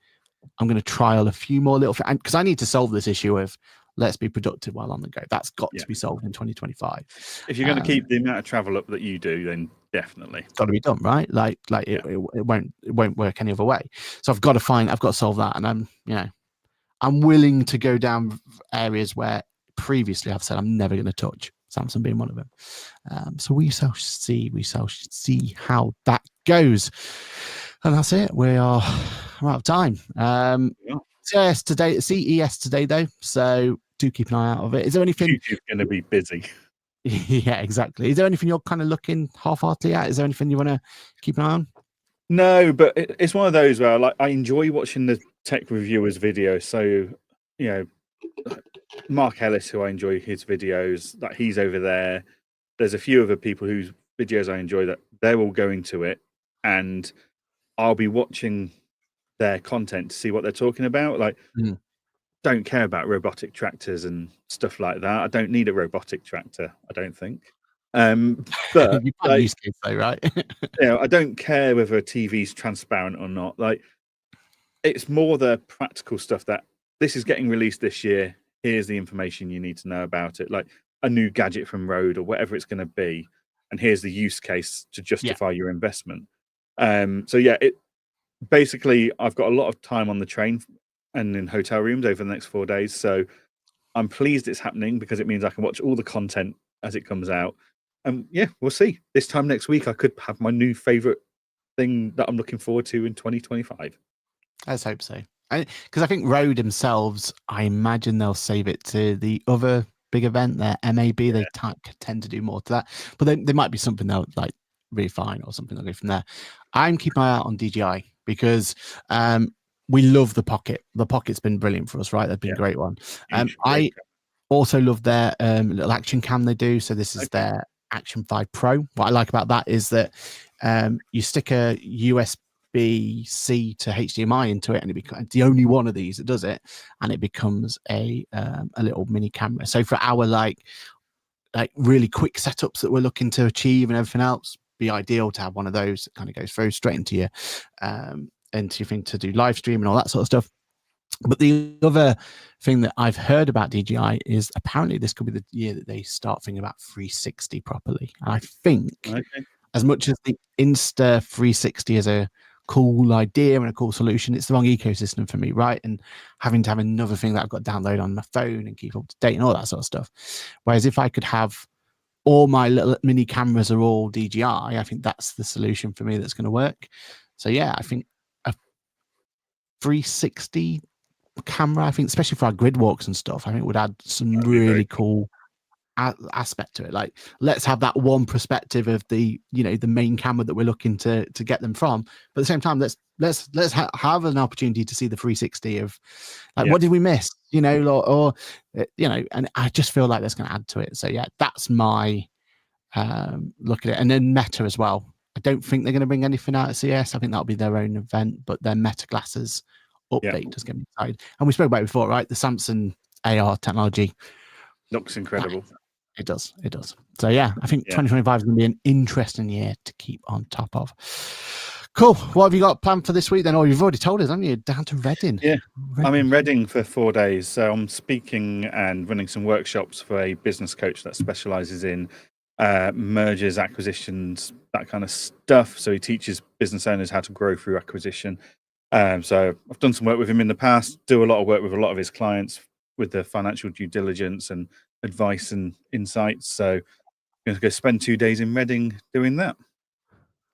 I'm going to trial a few more little things, because I need to solve this issue of let's be productive while on the go. That's got to be solved in 2025. If you're going to keep the amount of travel up that you do, then definitely it's got to be done, right? Like it won't work any other way. So I've got to solve that, and I'm willing to go down areas where previously I've said I'm never going to touch, Samsung being one of them. So we shall see how that goes. And that's it. We're out of time. CES today though, so do keep an eye out of it. Is there anything? YouTube's going to be busy. Yeah, exactly. Is there anything you're kind of looking half-heartedly at? Is there anything you want to keep an eye on? No, but it's one of those where I enjoy watching the tech reviewers' videos. So, Mark Ellis, who I enjoy his videos, that he's over there. There's a few other people whose videos I enjoy that they're all going to it, and I'll be watching their content to see what they're talking about. Like, don't care about robotic tractors and stuff like that. I don't need a robotic tractor, I don't think. But you've got use case though, right? I don't care whether a TV's transparent or not. Like, it's more the practical stuff that this is getting released this year. Here's the information you need to know about it, like a new gadget from Rode or whatever it's going to be, and here's the use case to justify your investment. So it basically, I've got a lot of time on the train and in hotel rooms over the next 4 days, so I'm pleased it's happening because it means I can watch all the content as it comes out. And we'll see. This time next week, I could have my new favorite thing that I'm looking forward to in 2025. Let's hope so. Because I think Rode themselves, I imagine they'll save it to the other big event, their MAB. They tend to do more to that, but then there might be something they'll like refine or something. They'll go from there. I'm keeping my eye out on DJI because we love the Pocket. The Pocket's been brilliant for us, right? They've been a great one. I also love their little action cam they do. So this is their Action 5 Pro. What I like about that is that you stick a USB-C to HDMI into it, and it becomes the only one of these that does it, and it becomes a little mini camera. So for our like really quick setups that we're looking to achieve and everything else, be ideal to have one of those that kind of goes through straight into your thing to do live stream and all that sort of stuff. But the other thing that I've heard about DJI is apparently this could be the year that they start thinking about 360 properly. And I think as much as the Insta 360 is a cool idea and a cool solution, it's the wrong ecosystem for me, right? And having to have another thing that I've got to download on my phone and keep up to date and all that sort of stuff. Whereas if I could have all my little mini cameras are all DJI, I think that's the solution for me that's going to work. So I think a 360 camera, I think especially for our grid walks and stuff, I think would add some really cool aspect to it. Like, let's have that one perspective of the the main camera that we're looking to get them from, but at the same time let's have an opportunity to see the 360 of like what did we miss, or and I just feel like that's going to add to it. So that's my look at it. And then Meta as well, I don't think they're going to bring anything out at CES. I think that'll be their own event, but their Meta glasses update is going to be exciting. And we spoke about it before, right? The Samsung AR technology looks incredible. It does. So I think 2025 is going to be an interesting year to keep on top of. Cool. What have you got planned for this week then? Or you've already told us, haven't you? Down to Reading. Yeah, I'm in Reading for 4 days. So I'm speaking and running some workshops for a business coach that specializes in mergers, acquisitions, that kind of stuff. So he teaches business owners how to grow through acquisition. So I've done some work with him in the past, do a lot of work with a lot of his clients with the financial due diligence and advice and insights. So I'm going to go spend 2 days in Reading doing that.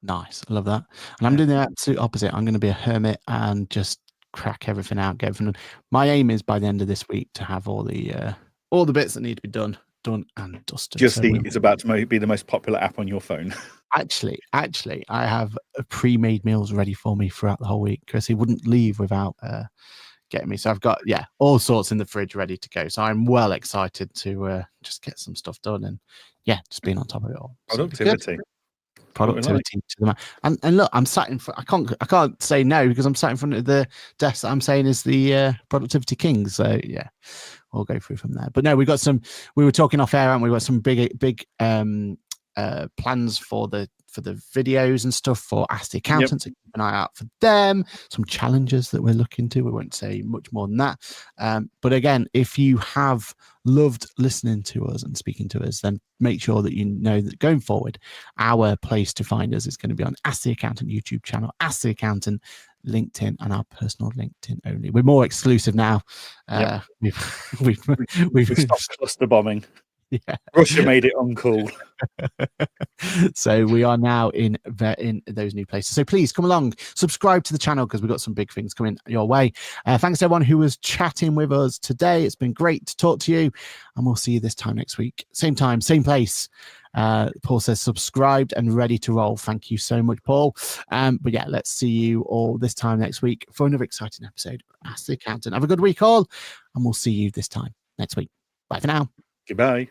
Nice. I love that. And I'm doing the absolute opposite. I'm going to be a hermit and just crack everything out, get everything done. My aim is by the end of this week to have all the bits that need to be done and dusted. Just Eat is about to be the most popular app on your phone. Actually, I have pre-made meals ready for me throughout the whole week. Chris, he wouldn't leave without getting me. So I've got all sorts in the fridge ready to go. So I'm well excited to just get some stuff done and just being on top of it all. Productivity. Productivity to the man. And look, I'm sat in front. I can't say no because I'm sat in front of the desk that I'm saying is the productivity king. So we'll go through from there. But no, we were talking off air, and we got some big plans for the videos and stuff for Ask the Accountant. So keep an eye out for them. Some challenges that we're looking to. We won't say much more than that. But again, if you have loved listening to us and speaking to us, then make sure that you know that going forward, our place to find us is going to be on Ask the Accountant YouTube channel, Ask the Accountant LinkedIn, and our personal LinkedIn only. We're more exclusive now. We've stopped cluster bombing. Yeah. Russia made it uncool. So we are now in those new places. So please come along, subscribe to the channel because we've got some big things coming your way. Thanks to everyone who was chatting with us today. It's been great to talk to you, and we'll see you this time next week. Same time, same place. Paul says subscribed and ready to roll. Thank you so much, Paul. But let's see you all this time next week for another exciting episode of Ask the Accountant. Have a good week all, and we'll see you this time next week. Bye for now. Goodbye.